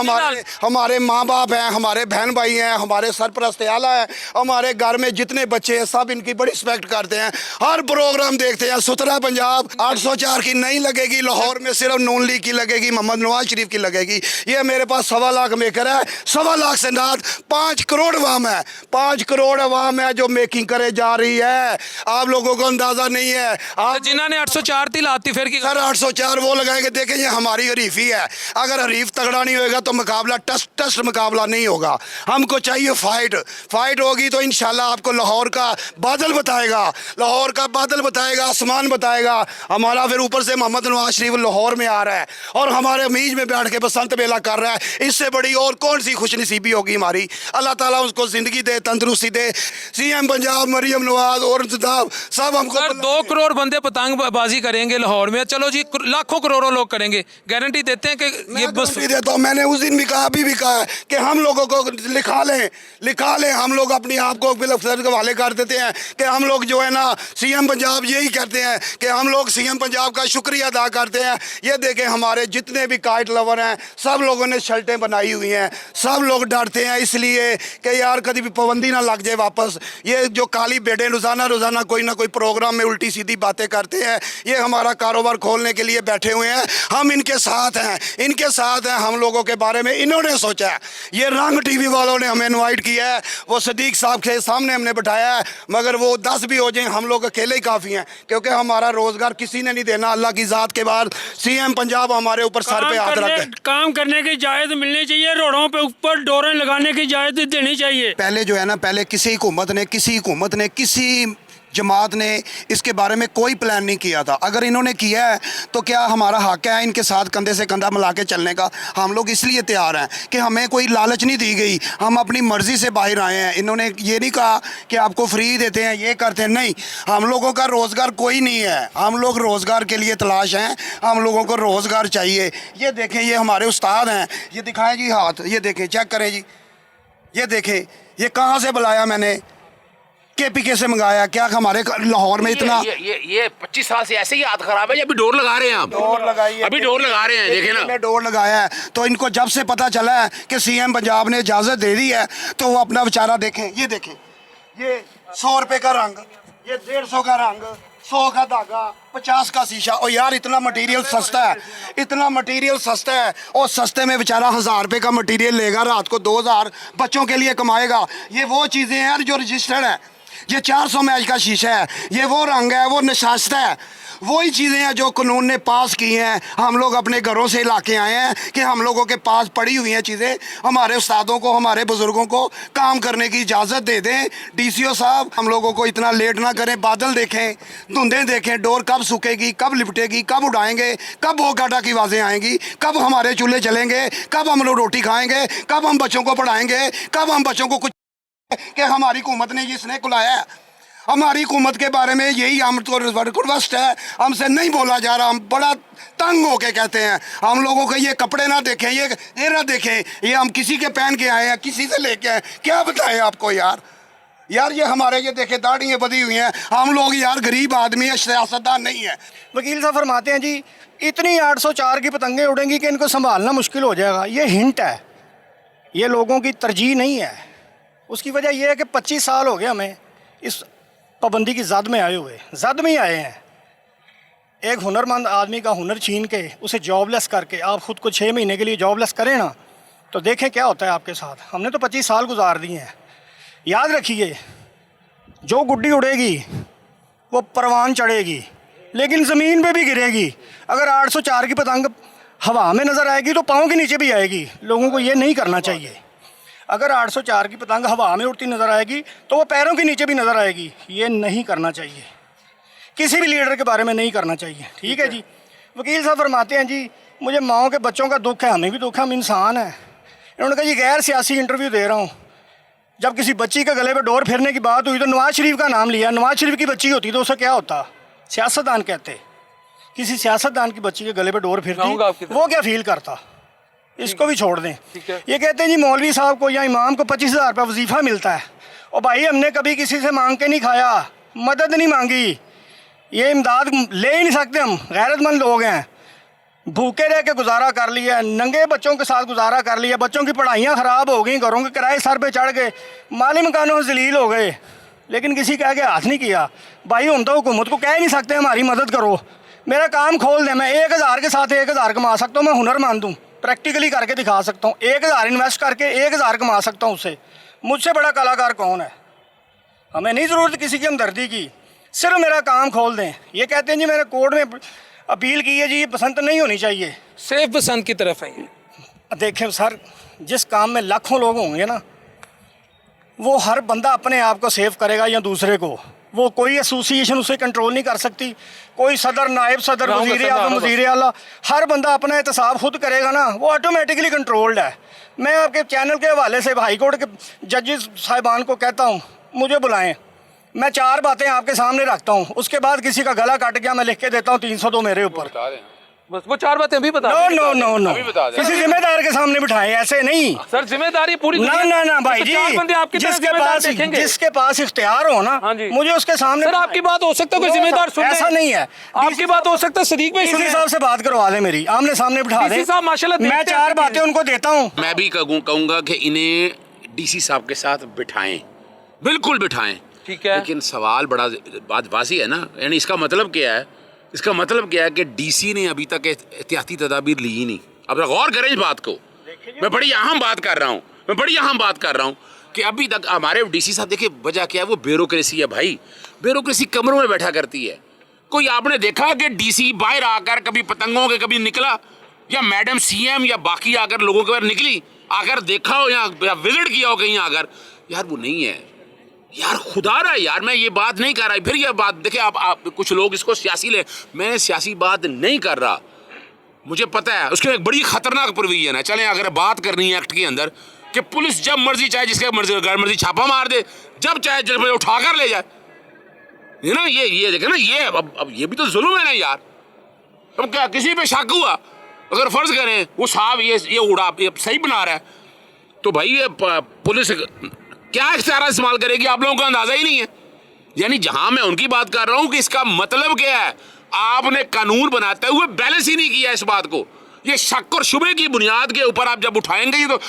हमारे माँ बाप हैं, हमारे बहन भाई हैं, हमारे सरपरस्त आला हैं। हमारे घर में जितने बच्चे हैं सब इनकी बड़ी रिस्पेक्ट करते हैं। हर प्रोग्राम देखते हैं। सुथरा पंजाब 804 की नहीं लगेगी, लाहौर में सिर्फ नून लीग की लगेगी, मोहम्मद नवाज शरीफ की लगेगी। ये मेरे पास 1.25 लाख मेकर है। 1.25 लाख से नाथ 5 करोड़ अवाम है। 5 करोड़ अवाम है जो मेकिंग करे जा रही है। आप लोगों को अंदाजा नहीं है। आप जिन्होंने 804 थी लाती फिर की सर 804 वो लगाएंगे। देखें, ये हमारी हरीफी है। अगर हरीफ तगड़ा नहीं होगा तो मुकाबला टस्ट मुकाबला नहीं होगा। हमको चाहिए फाइट होगी तो इंशाल्लाह आपको लाहौर का बादल बताएगा, लाहौर का बादल बताएगा, आसमान बताएगा। हमारा फिर ऊपर से मोहम्मद नवाज शरीफ लाहौर में आ रहा है और हमारे मीज में बैठ के बसंत मेला कर रहा है। इससे बड़ी और कौन सी खुशनसीबी होगी हमारी? अल्लाह ताला उसको जिंदगी दे, तंदुरुस्ती दे। सीएम पंजाब मरियम नवाज और सब हमको 2 करोड़ बंदे पतंगबाजी करेंगे लाहौर में। चलो जी, लाखों करोड़ों लोग करेंगे। गारंटी देते हैं कि ये बस गारंटी देता हूँ। मैंने उस दिन भी कहा, अभी भी कहा कि हम लोगों को लिखा लें। हम लोग अपने आप को फिलहाल के हवाले कर देते हैं कि हम लोग जो है ना सीएम पंजाब यही कहते हैं कि हम लोग सीएम पंजाब का शुक्रिया अदा करते हैं। ये देखें, हमारे जितने भी काइट लवर हैं सब लोगों ने शर्टें बनाई हुई हैं। सब लोग डरते हैं इसलिए कि यार कभी भी पाबंदी ना लग जाए वापस। ये जो काली बेटे रोज़ाना कोई ना कोई प्रोग्राम में उल्टी सीधी बातें करते हैं। ये हमारा कारोबार खोलने के लिए बैठे हुए हैं। हम इनके साथ हैं। हम लोगों के बारे में इन्होंने सोचा है। ये रंग टीवी वालों ने हमें इनवाइट किया है। वो सदीक साहब के सामने हमने बिठाया है, मगर वो 10 भी हो जाए हम लोग अकेले ही काफ़ी हैं, क्योंकि हमारा रोज़गार किसी ने नहीं देना। अल्लाह की ज़ात के बाद सीएम पंजाब हमारे ऊपर सर पे हाथ रखे। काम करने की इजाज़त मिलनी चाहिए। रोडों पे ऊपर डोरें लगाने की इजाज़त देनी चाहिए। पहले जो है ना, पहले किसी हुकूमत ने किसी जमात ने इसके बारे में कोई प्लान नहीं किया था। अगर इन्होंने किया है तो क्या हमारा हक है इनके साथ कंधे से कंधा मिला के चलने का? हम लोग इसलिए तैयार हैं कि हमें कोई लालच नहीं दी गई। हम अपनी मर्ज़ी से बाहर आए हैं। इन्होंने ये नहीं कहा कि आपको फ्री देते हैं, ये करते हैं। नहीं, हम लोगों का रोज़गार कोई नहीं है। हम लोग रोज़गार के लिए तलाश हैं। हम लोगों को रोज़गार चाहिए। ये देखें, ये हमारे उस्ताद हैं। ये दिखाएं जी हाथ, ये देखें, चेक करें जी। ये देखें, ये कहाँ से बुलाया मैंने? केपीके से मंगाया। क्या हमारे लाहौर में इतना ये 25 साल से ऐसे ही हाथ खराब है। अभी डोर लगा रहे हैं आप। डोर लगाई है। अभी डोर लगा रहे हैं, देखे ना। डोर लगाया है तो इनको जब से पता चला है कि सीएम पंजाब ने इजाजत दे दी है तो वो अपना बेचारा देखें। ये देखें, ये 100 रुपए का रंग, ये 150 का रंग, 100 का धागा, 50 का शीशा। और यार इतना मटेरियल सस्ता है और सस्ते में बेचारा 1000 रुपए का मटेरियल लेगा, रात को 2000 बच्चों के लिए कमाएगा। ये वो चीज़ें हैं यार जो रजिस्टर्ड है। ये 400 मैच का शीशा है, ये वो रंग है, वो नशास्ता है। वही चीज़ें हैं जो कानून ने पास की हैं। हम लोग अपने घरों से ला के आए हैं कि हम लोगों के पास पड़ी हुई हैं चीज़ें। हमारे उस्तादों को, हमारे बुज़ुर्गों को काम करने की इजाज़त दे दें। डीसीओ साहब, हम लोगों को इतना लेट ना करें। बादल देखें, धुंधें देखें, डोर कब सूखेगी, कब लिपटेगी, कब उड़ाएंगे, कब वो गाटा की आवाज़ें आएंगी, कब हमारे चूल्हे चलेंगे, कब हम लोग रोटी खाएंगे, कब हम बच्चों को पढ़ाएंगे, कब हम बच्चों को कुछ कि हमारी हुकूमत ने जिसने कुलाया है। हमारी हुकूमत के बारे में यही हमको रिक्वेस्ट है, हमसे नहीं बोला जा रहा। हम बड़ा तंग होके कहते हैं हम लोगों को ये कपड़े ना देखें, ये ना देखें, ये हम किसी के पहन के आए हैं, किसी से लेके आए। क्या बताएं आपको यार ये हमारे ये देखे दाढ़ियाँ बधी हुई हैं। हम लोग यार गरीब आदमी है, सियासतदान नहीं है। वकील साहब फरमाते हैं जी इतनी 804 की पतंगें उड़ेंगी कि इनको संभालना मुश्किल हो जाएगा। ये हिंट है, ये लोगों की तरजीह नहीं है। उसकी वजह यह है कि 25 साल हो गए हमें इस पाबंदी की जद में आए हुए, जद में ही आए हैं। एक हुनरमंद आदमी का हुनर छीन के उसे जॉबलेस करके आप ख़ुद को 6 महीने के लिए जॉबलेस करें ना, तो देखें क्या होता है आपके साथ। हमने तो 25 साल गुजार दिए हैं। याद रखिए, जो गुड्डी उड़ेगी वो परवान चढ़ेगी, लेकिन ज़मीन पे भी गिरेगी। अगर 804 की पतंग हवा में नज़र आएगी तो पाँव के नीचे भी आएगी। लोगों को ये नहीं करना चाहिए। अगर 804 की पतंग हवा में उड़ती नज़र आएगी तो वो पैरों के नीचे भी नज़र आएगी। ये नहीं करना चाहिए किसी भी लीडर के बारे में नहीं करना चाहिए, ठीक है जी। वकील साहब फरमाते हैं जी मुझे माओ के बच्चों का दुख है, हमें भी दुख है, हम इंसान हैं। इन्होंने कहा जी गैर सियासी इंटरव्यू दे रहा हूँ। जब किसी बच्ची के गले पे डोर फेरने की बात हुई तो नवाज शरीफ का नाम लिया। नवाज शरीफ की बच्ची होती तो उसे क्या होता? सियासतदान कहते। किसी सियासतदान की बच्ची के गले पे डोर फिरती, वो क्या फील करता? इसको भी छोड़ दें। ये कहते हैं जी मौलवी साहब को या इमाम को 25,000 रुपये वजीफ़ा मिलता है। और भाई हमने कभी किसी से मांग के नहीं खाया, मदद नहीं मांगी, ये इमदाद ले ही नहीं सकते। हम गैरतमंद लोग हैं, भूखे रह के गुजारा कर लिया, नंगे बच्चों के साथ गुजारा कर लिया, बच्चों की पढ़ाइयाँ ख़राब हो गई, घरों के किराए सर पे चढ़ गए, माली मकानों से जलील हो गए, लेकिन किसी कह के हाथ नहीं किया। भाई हम तो हुकूमत को कह नहीं सकते हमारी मदद करो, मेरा काम खोल दें, मैं 1,000 के साथ 1,000 कमा सकता हूँ, मैं हुनरमंद हूँ, प्रैक्टिकली करके दिखा सकता हूँ, 1,000 इन्वेस्ट करके 1,000 कमा सकता हूँ उससे। मुझसे बड़ा कलाकार कौन है? हमें नहीं ज़रूरत किसी की हमदर्दी की, सिर्फ मेरा काम खोल दें। ये कहते हैं जी मैंने कोर्ट में अपील की है जी, ये पसंद नहीं होनी चाहिए। सेफ पसंद की तरफ है ये। देखें सर, जिस काम में लाखों लोग होंगे ना, वो हर बंदा अपने आप को सेव करेगा या दूसरे को, वो कोई एसोसिएशन उसे कंट्रोल नहीं कर सकती, कोई सदर, नायब सदर, वज़ीर आज़म, वज़ीर आला, हर बंदा अपना एहतसाब खुद करेगा ना, वो ऑटोमेटिकली कंट्रोल्ड है। मैं आपके चैनल के हवाले से हाई कोर्ट के जजेस साहिबान को कहता हूँ मुझे बुलाएं, मैं 4 बातें आपके सामने रखता हूँ, उसके बाद किसी का गला कट गया मैं लिख के देता हूँ 302 मेरे ऊपर। बस वो 4 बातें अभी बता दें। नो किसी जिम्मेदार के सामने बिठाएं, ऐसे नहीं सर, जिम्मेदारी पूरी ना भाई जी, जिसके पास इख्तियार हो ना, मुझे उसके सामने। सर आपकी बात हो सकता है कोई जिम्मेदार सुन, ऐसा नहीं है, आपकी बात हो सकता है सदीक भाई इसी साहब से बात करवा दे, मेरी आमने सामने बिठा दे साहब, माशाल्लाह मैं 4 बातें उनको देता हूँ। मैं भी कहूँगा कि इन्हें डीसी साहब के साथ बिठाएं, बिल्कुल बिठाएं, ठीक है। लेकिन सवाल बड़ा बात वासी है ना, यानी इसका मतलब क्या है? इसका मतलब क्या है कि डीसी ने अभी तक एहतियाती तदाबीर ली ही नहीं। अब गौर करें इस बात को, मैं बड़ी अहम बात कर रहा हूँ कि अभी तक हमारे डीसी साहब, देखिए वजह क्या है, वो ब्यूरोक्रेसी है भाई, ब्यूरोक्रेसी कमरों में बैठा करती है। कोई आपने देखा कि डीसी बाहर आकर कभी पतंगों के कभी निकला, या मैडम सीएम या बाकी आकर लोगों के बाहर निकली, आकर देखा हो या विजिट किया हो कहीं आकर? यार वो नहीं है यार, खुदा रहा है यार, मैं ये बात नहीं कर रहा। फिर ये बात देखिए, आप कुछ लोग इसको सियासी ले, मैं सियासी बात नहीं कर रहा, मुझे पता है उसके एक बड़ी खतरनाक प्रोविजन है। चलें अगर बात करनी है एक्ट के अंदर कि पुलिस जब मर्जी चाहे जिसके मर्जी छापा मार दे, जब चाहे जब उठा कर ले जाए, है ना? ये देखे ना, ये अब ये भी तो जुल्म है ना यार। अब क्या किसी पे शक हुआ, अगर फर्ज करें वो साहब ये उड़ा ये सही बना रहा है, तो भाई ये पुलिस क्या इख्तियार इस्तेमाल करेगी, आप लोगों को अंदाजा ही नहीं है। यानी जहां मैं उनकी बात कर रहा हूं कि इसका मतलब क्या है, आपने कानून बनाते हुए बैलेंस ही नहीं किया इस बात को। ये शक और शुबे की बुनियाद के ऊपर आप जब उठाएंगे ये तो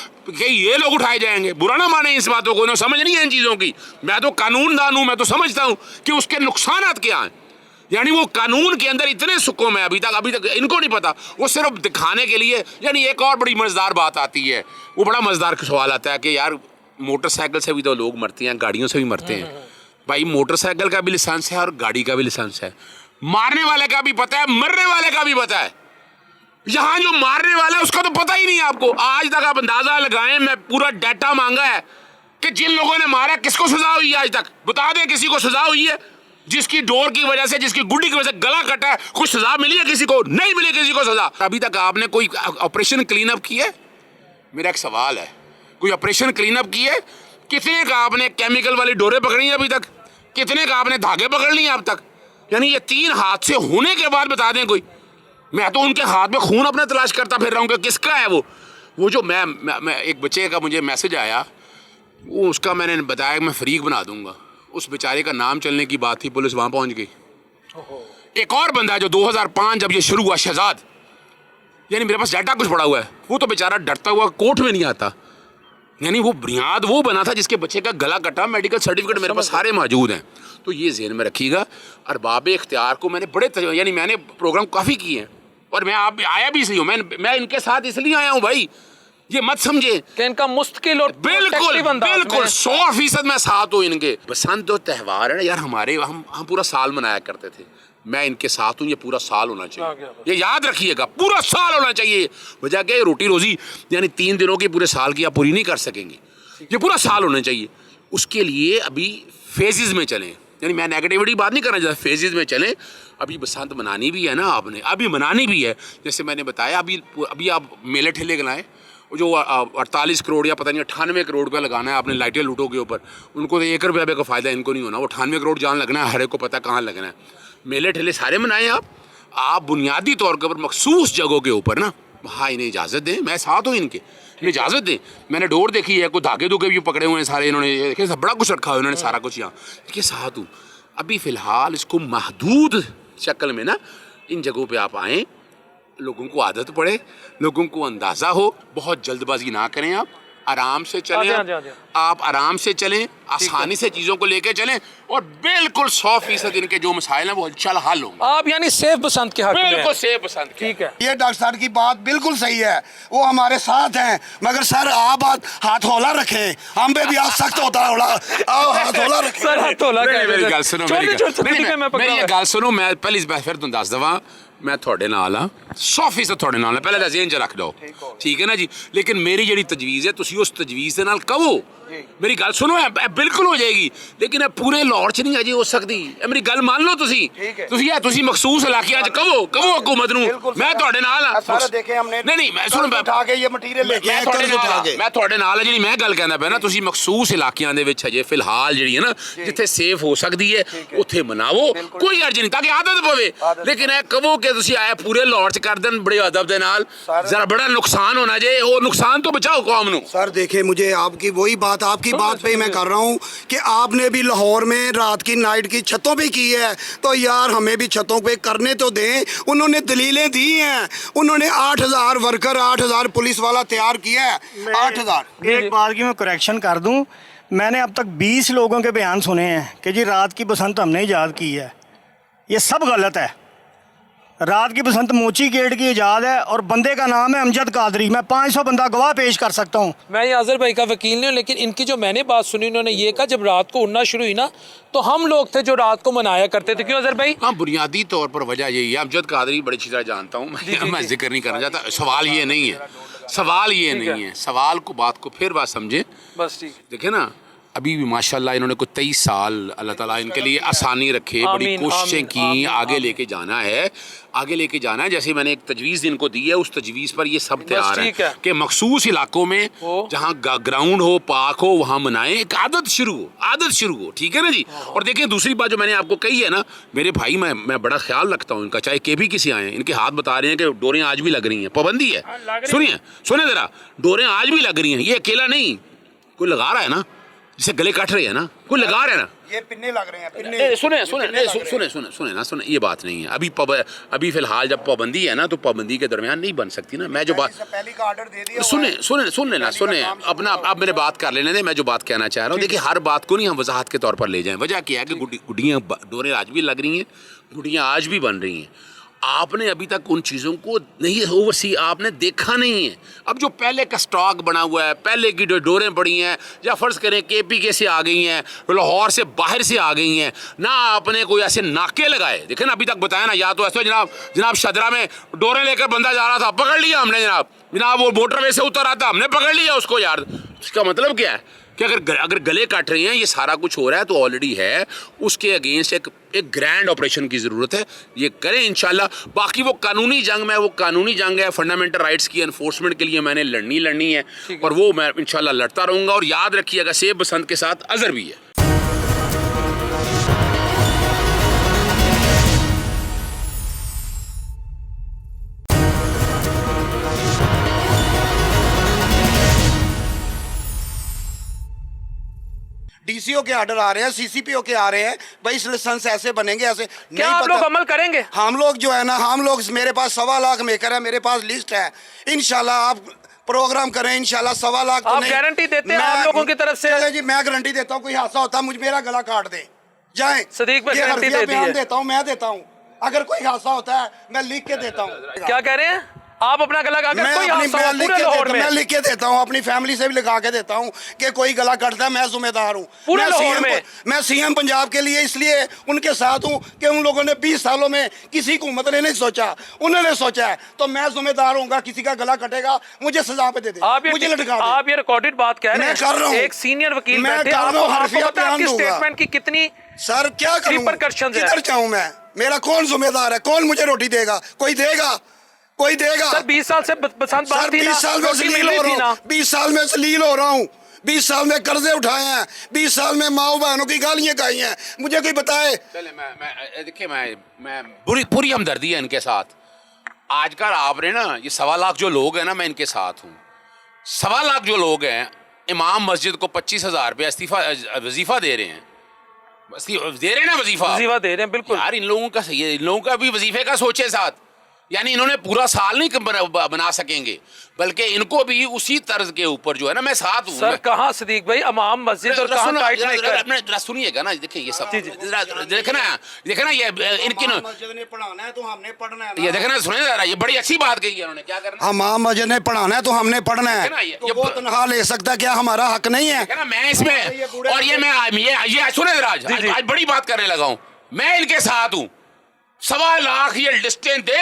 ये लोग उठाए जाएंगे, बुरा ना माने इस बातों को, समझ नहीं है इन चीज़ों की। मैं तो कानूनदान हूँ, मैं तो समझता हूँ कि उसके नुकसान क्या हैं। यानी वो कानून के अंदर इतने सुकून है, अभी तक इनको नहीं पता, वो सिर्फ दिखाने के लिए। यानी एक और बड़ी मज़ेदार बात आती है, वो बड़ा मज़ेदार सवाल आता है कि यार मोटरसाइकिल से भी तो लोग मरते हैं, गाड़ियों से भी मरते हैं। भाई मोटरसाइकिल का भी लाइसेंस है और गाड़ी का भी लाइसेंस है, मारने वाले का भी पता है, मरने वाले का भी पता है। यहाँ जो मारने वाला है उसका तो पता ही नहीं है आपको। आज तक आप अंदाजा लगाएं, मैं पूरा डाटा मांगा है कि जिन लोगों ने मारा किसको सजा हुई है, आज तक बता दें किसी को सजा हुई है? जिसकी डोर की वजह से, जिसकी गुड्डी की वजह से गला कटा है, कुछ सजा मिली है किसी को? नहीं मिली किसी को सजा। अभी तक आपने कोई ऑपरेशन क्लीन अप किया है? मेरा एक सवाल है, कोई ऑपरेशन क्लीन अप किया है? कितने का आपने केमिकल वाली डोरें पकड़ी हैं अभी तक? कितने का आपने धागे पकड़ लिए अब तक? यानी ये 3 हादसे होने के बाद बता दें कोई। मैं तो उनके हाथ में खून अपना तलाश करता फिर रहा हूँ कि किसका है वो जो मैं एक बच्चे का मुझे मैसेज आया, वो उसका मैंने बताया मैं फरीक बना दूंगा। उस बेचारे का नाम चलने की बात थी, पुलिस वहाँ पहुँच गई। एक और बंदा जो 2005 जब ये शुरू हुआ, शहजाद, यानी मेरे पास डाटा कुछ पड़ा हुआ है, वो तो बेचारा डरता हुआ कोर्ट में नहीं आता। यानी वो बुनियाद वो बना था जिसके बच्चे का गला कटा, मेडिकल सर्टिफिकेट मेरे पास सारे मौजूद हैं। तो ये ज़हन में रखिएगा। अरबाब इख्तियार को मैंने यानी मैंने प्रोग्राम काफ़ी किए हैं और मैं आप आया भी सही हूँ, मैं इनके साथ इसलिए आया हूँ भाई, ये मत समझे कि इनका मुस्तकिल और बिल्कुल 100% मैं साथ हूँ इनके। बसंत और त्यौहार है ना यार हमारे, हम पूरा साल मनाया करते थे, मैं इनके साथ हूँ, ये पूरा साल होना चाहिए, ये याद रखिएगा, पूरा साल होना चाहिए। वजह क्या है, रोटी रोजी यानी 3 दिनों की पूरे साल की आप पूरी नहीं कर सकेंगे, ये पूरा साल होना चाहिए। उसके लिए अभी फेजेस में चलें, यानी मैं नेगेटिविटी बात नहीं करना चाहता, फेजेस में चलें। अभी बसंत मनानी भी है ना आपने, अभी मनानी भी है। जैसे मैंने बताया अभी आप मेले ठेले लगाएं, जो 48 करोड़ या पता नहीं 98 करोड़ रुपया लगाना है आपने लाइटें लूटों के ऊपर, उनको तो 1 रुपया का फ़ायदा इनको नहीं होना। वो 98 करोड़ जान लगना है, हर एक को पता कहाँ लगना है। मेले ठेले सारे मनाएं आप बुनियादी तौर के ऊपर मखसूस जगहों के ऊपर ना, हाँ इन्हें इजाज़त दें, मैं साथ हूँ इनके, इन्हें इजाज़त दें। मैंने डोर देखी है, कोई धागे धुगे भी पकड़े हुए हैं सारे, इन्होंने देखिए सब बड़ा कुछ रखा हुआ है इन्होंने, सारा कुछ यहाँ देखिए साथ हूँ। अभी फ़िलहाल इसको महदूद शक्ल में ना इन जगहों पे आप आएँ, लोगों को आदत पड़े, लोगों को अंदाज़ा हो, बहुत जल्दबाजी ना करें, आप आराम से चलें, आप आराम से चलें, आसानी से चीज़ों को लेके चलें और बिल्कुल 100% इनके जो मसाइल हैं वो इंशाल्लाह हल होंगे। आप यानी सेफ बसंत के हक में हैं। बिल्कुल सेफ बसंत के। ठीक है, ये डॉक्टर साहब की बात बिल्कुल सही है, वो हमारे साथ हैं, मगर सर आप हाथ हौला रखें, हम पे भी हाथ सख्त होता है, आओ हाथ हौला रखें। सर हाथ हौला मेरी कर गल सुनो, मेरी ये गल सुनो, मैं पहली बार फिर तुम दस दवा, मैं थोड़े नाल हाँ, 100% थोड़े नाल, पहले तो ज़हन च रख दो, ठीक है ना जी। लेकिन मेरी जी तजवीज़ है, तुसी उस तजवीज़ के नाल कहो, मेरी गल सुनो, बिल्कुल हो जाएगी, लेकिन पूरे लाहौर च नहीं अजे हो सकती। मेरी गल मान लो, तुसी मखसूस इलाके कहो हुकूमत नूं, मैं थोड़े नाल हां। नहीं मैं सुनो, मैं थोड़े नाल है, जी मैं गल कहना पे ना, तुसी मखसूस इलाकियां दे विच अजे फिलहाल जी है ना जिथे सेफ हो सकती है उत्थे मनावो, कोई अर्ज नहीं, ताकि आदत पवे। लेकिन ए कहो कि तुसी आए पूरे लाहौर च कर देन बड़े अदब दे नाल, जरा बड़ा नुकसान होना जे, वो नुकसान तो बचाओ कौम नूं। सर देखे, मुझे आपकी वही बात, आपकी बात पे ही मैं कर रहा हूँ कि आपने भी लाहौर में रात की नाइट की छतों पे की है, तो यार हमें भी छतों पे करने तो दें। उन्होंने दलीलें दी हैं, उन्होंने 8000 वर्कर 8000 पुलिस वाला तैयार किया है, 8000। एक बात की मैं करेक्शन कर दूं, मैंने अब तक 20 लोगों के बयान सुने हैं कि जी रात की बसंत हमने ईजाद की है। ये सब गलत है। रात की बसंत मोची गेट की ईजाद है और बंदे का नाम है अमजद कादरी। मैं 500 बंदा गवाह पेश कर सकता हूँ। मैं ये आज़र भाई का वकील नहीं हूँ, लेकिन इनकी जो मैंने बात सुनी, उन्होंने ये कहा जब रात को उड़ना शुरू हुई ना तो हम लोग थे जो रात को मनाया करते थे। क्यों अज़र भाई? हाँ, बुनियादी तौर पर वजह यही है, अमजद कादरी बड़ी अच्छी तरह जानता हूँ मैं जिक्र नहीं करना चाहता। सवाल ये नहीं है, सवाल ये नहीं है, सवाल को बात को फिर बात समझे बस। ठीक देखे ना, अभी भी माशाल्लाह इन्होंने कोई 23 साल अल्लाह ताला इनके लिए आसानी रखे, बड़ी कोशिशें की, आगे लेके जाना है, आगे लेके जाना है। जैसे मैंने एक तजवीज़ इनको दी है, उस तजवीज़ पर ये सब तैयार है कि मखसूस इलाकों में जहाँ ग्राउंड हो, पार्क हो, वहाँ मनाएं, एक आदत शुरू हो, ठीक है ना जी। और देखिए दूसरी बात जो मैंने आपको कही है ना, मेरे भाई मैं बड़ा ख्याल रखता हूँ इनका, चाहे केबी किसी आए, इनके हाथ बता रहे हैं कि डोरें आज भी लग रही हैं, पाबंदी है, सुनिए ज़रा, डोरें आज भी लग रही हैं, ये अकेला नहीं, कोई लगा रहा है ना, जिसे गले काट रहे हैं ना, कोई लगा रहे हैं ना, ये पिन्ने लग रहे हैं, पिन्ने। सुने ये बात नहीं है। अभी फिलहाल जब पाबंदी है ना, तो पाबंदी के दरमियान नहीं बन सकती ना। मैं जो बात पहले का ऑर्डर दे दिया, सुने अपना, आप मेरे बात कर लेने दें। मैं जो बात कहना चाह रहा हूँ, देखिए हर बात को नहीं हम वजाहत के तौर पर ले जाएं। वजह क्या है कि गुड्डियाँ डोरें आज भी लग रही हैं, गुड्डियाँ आज भी बन रही हैं। आपने अभी तक उन चीज़ों को नहीं ओवरसी, आपने देखा नहीं है। अब जो पहले का स्टॉक बना हुआ है, पहले की जो डोरें पड़ी हैं, या फ़र्ज़ करें KPK से आ गई हैं, लाहौर से बाहर से आ गई हैं ना, आपने कोई ऐसे नाके लगाए, देखें ना, अभी तक बताया ना, या तो ऐसे जनाब शदरा में डोरें लेकर बंदा जा रहा था, पकड़ लिया हमने, जनाब वो मोटरवे से उतर रहा था, हमने पकड़ लिया उसको। यार इसका मतलब क्या है कि अगर गले काट रहे हैं, ये सारा कुछ हो रहा है तो ऑलरेडी है, उसके अगेंस्ट एक ग्रैंड ऑपरेशन की ज़रूरत है, ये करें इंशाल्लाह। बाकी वो कानूनी जंग में, वो कानूनी जंग है, फंडामेंटल राइट्स की एनफोर्समेंट के लिए मैंने लड़नी है और वो मैं इंशाल्लाह लड़ता रहूँगा। और याद रखिएगा, सेब बसंत के साथ अज़र भी है। DCO के ऑर्डर आ रहे हैं, CCPO के आ रहे हैं, भाई इस लाइसेंस ऐसे बनेंगे, ऐसे क्या आप लोग अमल करेंगे? हम लोग जो है ना, हम लोग, मेरे पास 1.25 लाख मेकर है, मेरे पास लिस्ट है, इंशाल्लाह आप प्रोग्राम करें, इंशाल्लाह 1.25 लाख। आप गारंटी देते हैं आप लोगों की तरफ से? चले जी, मैं गारंटी देता हूँ, कोई हादसा होता है मुझे मेरा गला काट दे जाए, सदीक भाई गारंटी देता हूँ, मैं देता हूँ। अगर कोई हादसा होता है मैं लिख के देता हूँ। क्या कह रहे हैं आप? अपना गला अगर कोई हादसा हो पूरे लाहौर में, मैं लिख के देता हूँ, अपनी फैमिली से भी लिखा के देता हूँ कि कोई गला कटता है, मैं जिम्मेदार हूँ पूरे लाहौर में। मैं CM पंजाब के लिए इसलिए उनके साथ हूँ कि उन लोगों ने 20 सालों में किसी हुकूमत ने नहीं सोचा, उन्होंने सोचा है, तो मैं जिम्मेदार हूँ। किसी का गला कटेगा मुझे सजा पे दे दे, मुझे लटका दे। आप ये रिकॉर्डेड बात कह रहे हैं, मैं कर रहा हूँ, एक सीनियर वकील मैं बैठे, कर रहा हूँ, आपको पता है आपकी स्टेटमेंट की कितनी सर क्या करूं? Repercussions है। किधर जाऊं मैं? मेरा कौन जिम्मेदार है? कौन मुझे रोटी देगा? कोई देगा? कोई देगा? सर 20 साल से बसंत सर बात थी ना, 20 साल में रोटी जलील मिल हो रही थी रहा ना। हूँ, 20 साल में जलील हो रहा हूँ, 20 साल में कर्जे उठाए हैं, 20 साल में माओ बहनों की गालियां खाई हैं। मुझे कोई बताए? चले मैं देखिए मैं पूरी हमदर्दी है इनके साथ। आजकल आपने ना ये 1.25 लाख जो लोग हैं ना, मैं इनके साथ हूँ। 1.25 लाख जो लोग हैं, इमाम मस्जिद को 25,000 रुपया वजीफा दे रहे हैं, दे रहे हैं ना वजीफा दे रहे हैं, बिल्कुल यार। इन लोगों का सही है, इन लोगों का भी वजीफे का सोचे साथ। यानी इन्होंने पूरा साल नहीं बना सकेंगे, बल्कि इनको भी उसी तर्ज के ऊपर जो है ना, मैं साथ हूँ। सर कहाँ सदीक भाई इमाम मस्जिद और कहाँ टाइट मेकर? सुनिएगा ना, देखिए ये सब देखना ये इनकी मस्जिद ने पढ़ाना है तो हमने पढ़ना है। ये देखना, सुनिए जरा, ये बड़ी अच्छी बात कही है उन्होंने। क्या करना हमाम मस्जिद ने पढ़ाना है तो हमने पढ़ना है। तो वो तनख्वाह ले सकता, क्या हमारा हक नहीं है? ना मैं इसमें, और ये मैं ये सुने जरा, आज बड़ी बात करने लगा हूँ। मैं इनके साथ हूँ। 1.25 लाख ये लिस्टें दे,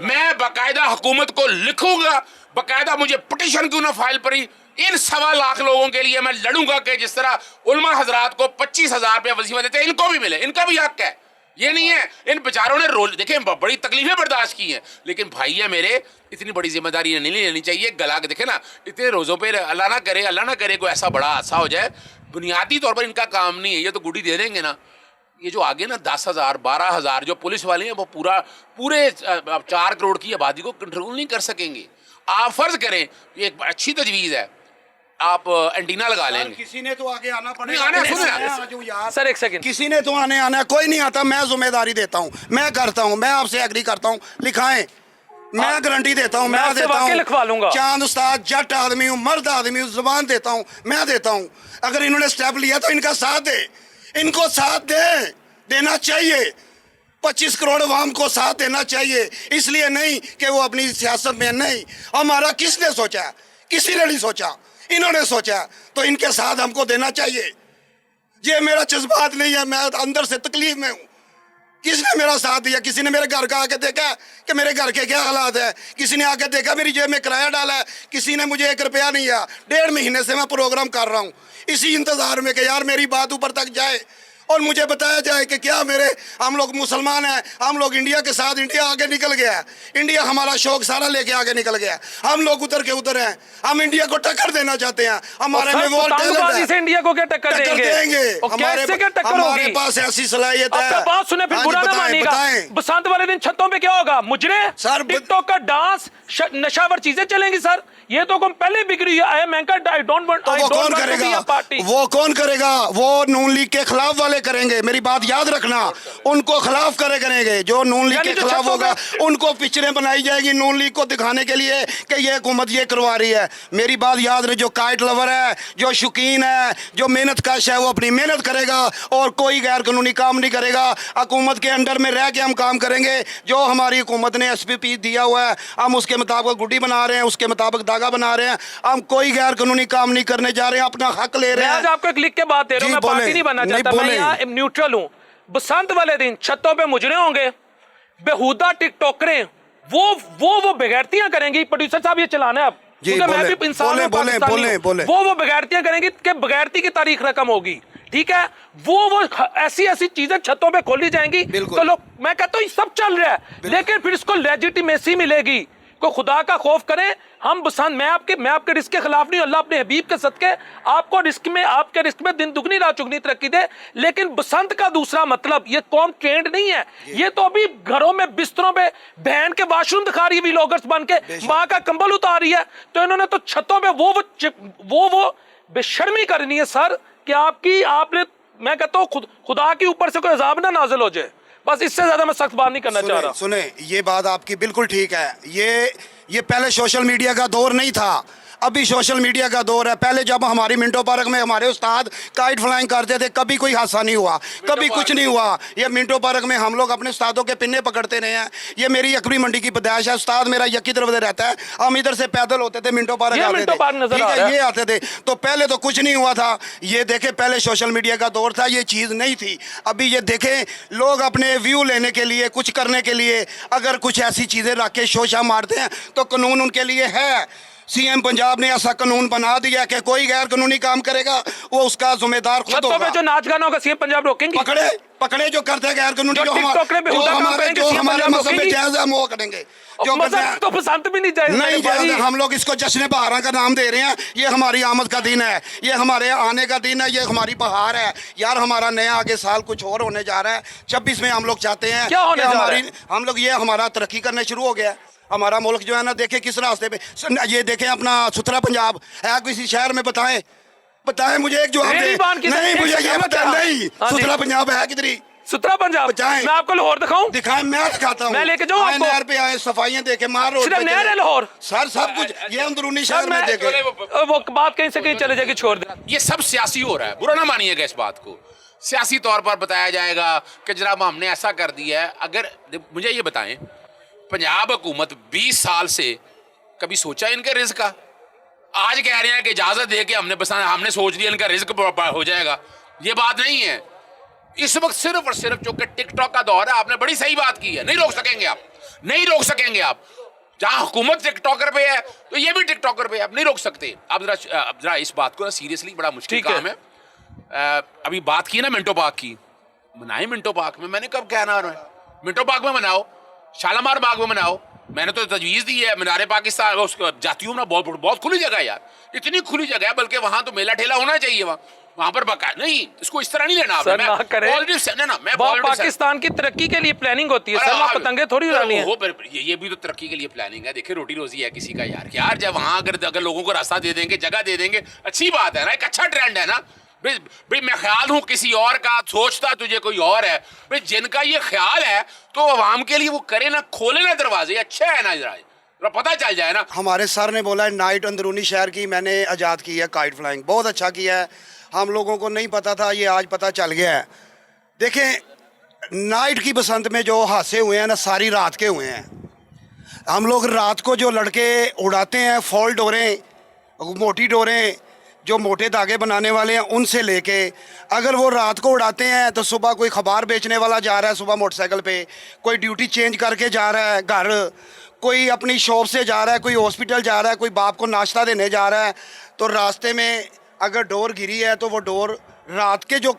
मैं बाकायदा हुकूमत को लिखूंगा, बाकायदा मुझे पिटीशन क्यों ना फाइल पड़ी, इन 1.25 लाख लोगों के लिए मैं लड़ूंगा कि जिस तरह उलमा हजरात को 25,000 रुपया वजीफा देते हैं, इनको भी मिले। इनका भी हक है, ये नहीं है। इन बेचारों ने रोल देखे, बड़ी तकलीफें बर्दाश्त की हैं, लेकिन भाई है मेरे, इतनी बड़ी जिम्मेदारी नहीं लेनी चाहिए। गला के देखे ना, इतने रोजों पे अल्लाह ना करे कोई ऐसा बड़ा हादसा हो जाए। बुनियादी तौर पर इनका काम नहीं है, ये तो गुडी दे देंगे ना। ये जो आगे ना 10,000 12,000 जो पुलिस वाले हैं, वो पूरे 4 करोड़ की आबादी को कंट्रोल नहीं कर सकेंगे। आप फर्ज करें, ये एक अच्छी तजवीज़ है, आप एंटीना लगा लेंगे। किसी ने तो आगे आना नहीं, आना पड़ेगा यार। सर एक सेकंड, किसी ने तो आना है, कोई नहीं आता। मैं जिम्मेदारी देता हूँ, मैं करता हूँ, मैं आपसे एग्री करता हूँ, लिखाएं, मैं गारंटी देता हूँ, मैं देता हूँ, लिखवा लूंगा। चांद उस्ताद जट आदमी हूँ, मर्द आदमी हूँ, जुबान देता हूँ, मैं देता हूँ। अगर इन्होंने स्टेप लिया तो इनका साथ दे, इनको साथ देना चाहिए। 25 करोड़ अवाम को साथ देना चाहिए, इसलिए नहीं कि वो अपनी सियासत में नहीं। हमारा किसने सोचा? किसी ने नहीं सोचा, इन्होंने सोचा, तो इनके साथ हमको देना चाहिए। ये मेरा जज्बात नहीं है, मैं अंदर से तकलीफ में हूँ। किसने मेरा साथ दिया? किसी ने मेरे घर का आके देखा कि मेरे घर के क्या हालात है? किसी ने आके देखा मेरी जेब में किराया डाला है? किसी ने मुझे 1 रुपया नहीं दिया। 1.5 महीने से मैं प्रोग्राम कर रहा हूँ इसी इंतजार में कि यार मेरी बात ऊपर तक जाए और मुझे बताया जाए कि क्या हम लोग मुसलमान हैं, हम लोग इंडिया के साथ, इंडिया आगे निकल गया है, इंडिया हमारा शौक सारा लेके आगे निकल गया है, हम लोग उधर के उधर हैं, हम इंडिया को टक्कर देना चाहते हैं। हमारे में वो टैलेंट है, इंडिया को क्या टक्कर देंगे? हमारे पास ऐसी सलाहियत है। बात सुने फिर बुरा ना मानिएगा। बसंत वाले दिन छतों पे क्या होगा? मुजरे सर, टिकटॉक का डांस, नशावर चीजें चलेंगी सर। ये तो पहले बिगड़ी है। I am anchor, I don't want, वो कौन करेगा? वो कौन करेगा? वो नून लीग के खिलाफ वाले करेंगे, मेरी बात याद रखना। उनको खिलाफ करेंगे, जो नून लीग के खिलाफ होगा उनको पिक्चरें बनाई जाएगी नून लीग को दिखाने के लिए कि ये हुकूमत ये करवा रही है। मेरी बात याद रहे, जो काइट लवर है, जो शौकीन है, जो मेहनत कश है, वो अपनी मेहनत करेगा और कोई गैर कानूनी काम नहीं करेगा। हुकूमत के अंडर में रह के हम काम करेंगे। जो हमारी हुकूमत ने SPP दिया हुआ है, हम उसके मुताबिक गुड्डी बना रहे हैं, उसके मुताबिक धागा बना रहे हैं। हम कोई गैर कानूनी काम नहीं करने जा रहे हैं, अपना हक ले रहे हैं। आज आपको एक लिख के बात दे रहा हूं, मैं पार्टी नहीं बनना चाहता, मैं यहाँ न्यूट्रल हूं। बसंत वाले दिन छतों पे मुजरे होंगे, बेहुदा टिकटॉकरें, वो बेगैरतियां करेंगी। प्रोड्यूसर साहब ये चलाना है अब, क्योंकि मैं भी इंसान हूं, पाकिस्तानी हूं। वो बेगैरतियां करेंगी कि बेगैरती की तारीख रकम होगी, ठीक है? वो ऐसी चीजें छतों पे खोली जाएंगी तो लोग, मैं कहता हूँ सब चल रहा है, लेकिन फिर इसको लेजिटिमेसी मिलेगी। को खुदा का खौफ करें। हम बसंत, मैं आपके रिस्क के खिलाफ नहीं, अल्लाह अपने हबीब के सदके आपको आपके रिस्क में दिन दुगनी रात चुगनी तरक्की दे। लेकिन बसंत का दूसरा मतलब, ये कौम ट्रेंड नहीं है, ये तो अभी घरों में बिस्तरों पे बहन के वाशरूम दिखा रही है व्लॉगर्स बन के, माँ का कंबल उतार रही है। तो इन्होंने तो छतों पे वो बेशर्मी करनी है सर कि आपने, मैं कहता हूँ खुदा के ऊपर से कोई अजाब ना नाजिल हो जाए। बस इससे ज्यादा मैं सख्त बात नहीं करना चाह रहा। सुने, ये बात आपकी बिल्कुल ठीक है। ये पहले सोशल मीडिया का दौर नहीं था, अभी सोशल मीडिया का दौर है। पहले जब हमारी मिंटो पार्क में हमारे उस्ताद काइट फ्लाइंग करते थे, कभी कोई हादसा नहीं हुआ, कभी कुछ नहीं हुआ। ये मिंटो पार्क में हम लोग अपने उस्तादों के पिन्ने पकड़ते रहे हैं। ये मेरी यकरी मंडी की पैदाइश है, उस्ताद मेरा यकी तरफ रहता है, हम इधर से पैदल होते थे, मिंटो पार्क आते थे, ठीक है, ये आते थे। तो पहले तो कुछ नहीं हुआ था। ये देखे, पहले सोशल मीडिया का दौर था, ये चीज़ नहीं थी। अभी ये देखें, लोग अपने व्यू लेने के लिए, कुछ करने के लिए अगर कुछ ऐसी चीज़ें रख के शोशा मारते हैं तो कानून उनके लिए है। सीएम पंजाब ने ऐसा कानून बना दिया कि कोई गैर कानूनी काम करेगा वो उसका जिम्मेदार खुद छतों पे होगा। जो नाच गाना होगा सीएम पंजाब रोकेंगे? पकड़े जो करते हैं गैर कानूनी, जो टिकटॉक में बेहुदा काम करेंगे, सीएम हमारे पंजाब मसले रोकेंगे? जायज है हम वो करेंगे। जो करते मजहब हैं तो पसंद भी नहीं जाए नहीं जायज है। हम लोग इसको जश्न बहार का नाम दे रहे हैं। ये हमारी आमद का दिन है, ये हमारे आने का दिन है, ये हमारी बहार है यार। हमारा नया आगे साल कुछ और होने जा रहा है। 26 में हम लोग चाहते हैं क्या होने कि जा रहा हमारी है? हम लोग ये हमारा तरक्की करने शुरू हो गया है। हमारा मुल्क जो है ना, देखे किस रास्ते पे, ये देखें अपना सुथरा पंजाब है किसी शहर में, बताएं मुझे एक जवाब रेडी बांध दे। के नहीं एक मुझे ये सेकंड बता, में नहीं हाँ जी। सुथरा पंजाब है किधरी? सुथरा पंजाब बचाएं। मैं आपको लाहौर दिखाऊं? दिखाएं, मैं दिखाता हूँ। मैं लेके जाऊं आए आपको? नहर पे आए, सफाइयां देखे, मार रोड सिर्फ पे नहर चले। है लाहौर? सर सब कुछ ये अंदरूनी सर, शहर में मैं- देखे। वो बात कहीं से कहीं चले जाएगी, छोड़ दे। ये सब सियासी हो रहा है, बुरा ना मानिएगा इस बात को। सियासी तौर पर बताया जाएगा कि जनाब हमने ऐसा कर दिया है। अगर मुझे ये बताएं, पंजाब हुकूमत 20 साल से कभी सोचा इनके रिस्क का? आज कह रहे हैं कि इजाजत दे के हमने सोच लिया इनका रिस्क हो जाएगा। ये बात नहीं है। इस वक्त सिर्फ और सिर्फ चूंकि टिकटॉक का दौर है, आपने बड़ी सही बात की है, नहीं रोक सकेंगे आप, नहीं रोक सकेंगे आप। जहां हुकूमत टिकटॉकर पे है तो ये भी टिकटॉकर पे है, आप नहीं रोक सकते। आप जरा इस बात को ना सीरियसली, बड़ा मुश्किल ठीक है। काम है। अभी बात की ना मिंटो पार्क की, मनाए मिंटो पार्क में। मैंने कब कहना है मिंटो पार्क में मनाओ, शालामार बाग में मनाओ। मैंने तो तजवीज़ दी है मीनारे पाकिस्तान उसको जाती हूँ ना, बहुत खुली जगह है यार, इतनी खुली जगह है, बल्कि वहां तो मेला ठेला होना चाहिए वहां पर बका नहीं। इसको इस तरह नहीं लेना सर, ना करें। मैं पाकिस्तान की तरक्की के लिए प्लानिंग होती है सर, वहाँ पतंगे थोड़ी उड़ानी है। ये भी तो तरक्की के लिए प्लानिंग है। देखिए रोटी रोजी है किसी का यार जब वहां अगर लोगों को रास्ता दे देंगे, जगह दे देंगे, अच्छी बात है ना, एक अच्छा ट्रेंड है ना। भाई मैं ख्याल हूं किसी और का, सोचता तुझे कोई और है। भाई जिनका ये ख्याल है तो आवाम के लिए वो करे ना, खोले ना दरवाजे, अच्छा है ना, जरा पता चल जाए ना। हमारे सर ने बोला है नाइट अंदरूनी शहर की मैंने आज़ाद की है काइट फ्लाइंग, बहुत अच्छा किया है। हम लोगों को नहीं पता था, ये आज पता चल गया है। देखें नाइट की बसंत में जो हादसे हुए हैं ना, सारी रात के हुए हैं। हम लोग रात को जो लड़के उड़ाते हैं फॉल डोरें, मोटी डोरें, जो मोटे धागे बनाने वाले हैं, उनसे लेके अगर वो रात को उड़ाते हैं तो सुबह कोई खबार बेचने वाला जा रहा है सुबह मोटरसाइकिल पे, कोई ड्यूटी चेंज करके जा रहा है घर, कोई अपनी शॉप से जा रहा है, कोई हॉस्पिटल जा रहा है, कोई बाप को नाश्ता देने जा रहा है, तो रास्ते में अगर डोर गिरी है तो वो डोर रात के जो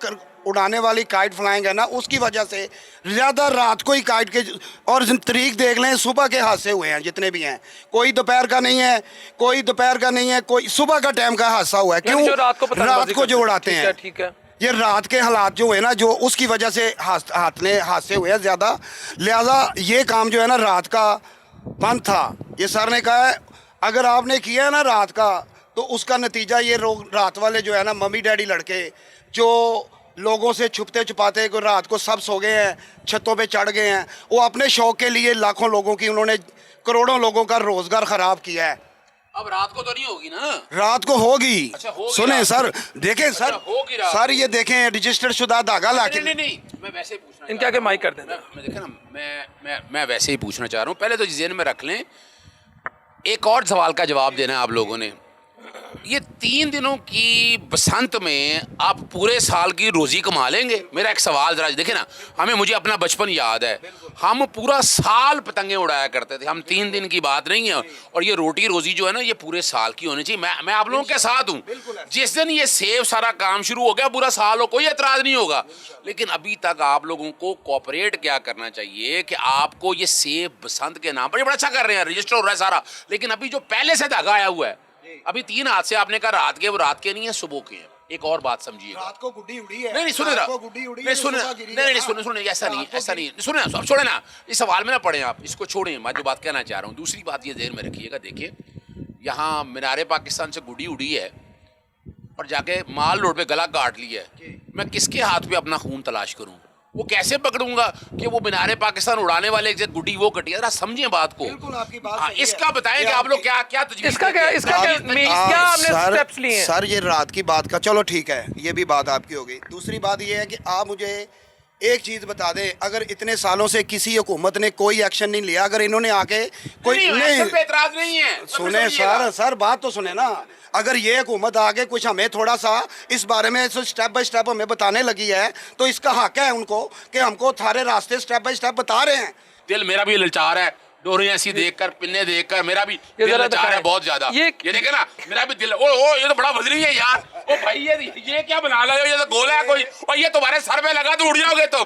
उड़ाने वाली काइट फ्लाइंग है ना, उसकी वजह से ज़्यादा रात को ही काइट के, और तरीक देख लें सुबह के हादसे हुए हैं जितने भी हैं, कोई दोपहर का नहीं है, कोई दोपहर का नहीं है, कोई सुबह का टाइम का हादसा हुआ है। क्यों? रात को जो उड़ाते हैं, ठीक है, ये रात के हालात जो हुए ना, जो उसकी वजह से हादसे हुए हैं ज़्यादा। लिहाजा ये काम जो है ना रात का बंद था। ये सर ने कहा है अगर आपने किया है ना रात का, तो उसका नतीजा ये रात वाले जो है ना मम्मी डैडी लड़के जो लोगों से छुपते छुपाते को रात को सब सो गए हैं, छतों पे चढ़ गए हैं, वो अपने शौक के लिए लाखों लोगों की, उन्होंने करोड़ों लोगों का रोजगार खराब किया है। अब रात को तो नहीं होगी ना? रात को होगी। अच्छा, होगी सुने रात सर, देखें सर, होगी रात सर ये देखें रजिस्टर्ड शुदा धागा लाके। नहीं, मैं वैसे ही पूछना इनके आगे माइक कर देना। मैं देखे ना, मैं वैसे ही पूछना चाह रहा हूँ। पहले तो जेहन में रख लें, एक और सवाल का जवाब देना है आप लोगों ने। ये 3 दिनों की बसंत में आप पूरे साल की रोजी कमा लेंगे? मेरा एक सवाल जरा देखे ना, मुझे अपना बचपन याद है, हम पूरा साल पतंगे उड़ाया करते थे। हम 3 दिन की बात नहीं है। और ये रोटी रोजी जो है ना, ये पूरे साल की होनी चाहिए। मैं आप लोगों के साथ हूँ। जिस दिन ये सेव सारा काम शुरू हो गया, पूरा साल हो, कोई एतराज नहीं होगा। लेकिन अभी तक आप लोगों को कोऑपरेट क्या करना चाहिए कि आपको ये सेव बसंत के नाम पर, ये बड़ा अच्छा कर रहे हैं, रजिस्टर हो रहा है सारा, लेकिन अभी जो पहले से धागा आया हुआ है, अभी 3 हादसे आपने कहा रात के, वो रात के नहीं है, सुबह के हैं। एक और बात समझिए, रात को गुड्डी उड़ी है। नहीं सुने, ऐसा नहीं, सुने, अब छोड़े ना इस सवाल में ना पड़े आप, इसको छोड़ें। मैं जो बात कहना चाह रहा हूँ, दूसरी बात ये ज़हन में रखिएगा। देखिए यहाँ मीनारे पाकिस्तान से गुड्डी उड़ी है और जाके माल रोड पे गला काट लिया है। मैं किसके हाथ पे अपना खून तलाश करूँ? वो कैसे पकड़ूंगा कि वो मीनारे पाकिस्तान उड़ाने वाले गुड्डी वो कटी है? जरा समझे बात को। बिल्कुल आपकी बात सही है। इसका बताएं कि आप लोग क्या स्टेप्स लिए हैं? सर ये रात की बात का चलो ठीक है, ये भी बात आपकी हो गई। दूसरी बात ये है कि आप मुझे एक चीज बता दें, अगर इतने सालों से किसी हुकूमत ने कोई एक्शन नहीं लिया, अगर इन्होंने आके कोई नहीं, पे एतराज नहीं है, सुने सर बात तो सुने ना, अगर ये हुकूमत आगे कुछ हमें थोड़ा सा इस बारे में स्टेप बाय स्टेप हमें बताने लगी है, तो इसका हक है उनको कि हमको थारे रास्ते स्टेप बाय स्टेप बता रहे हैं। दिल मेरा भी ललचार है, डोरियां ऐसी देखकर, पिन्ने देखकर मेरा भी ये दिल जरा लचा रहा है दिखाएं। बहुत ज्यादा। ये ये देखे ना, मेरा भी दिल, ओ ये तो बड़ा वजनी है यार। ओ भाई ये क्या बना रहे हो, ये तो गोला है कोई, और ये तुम्हारे सर पे लगा तो उड़ जाओगे तुम।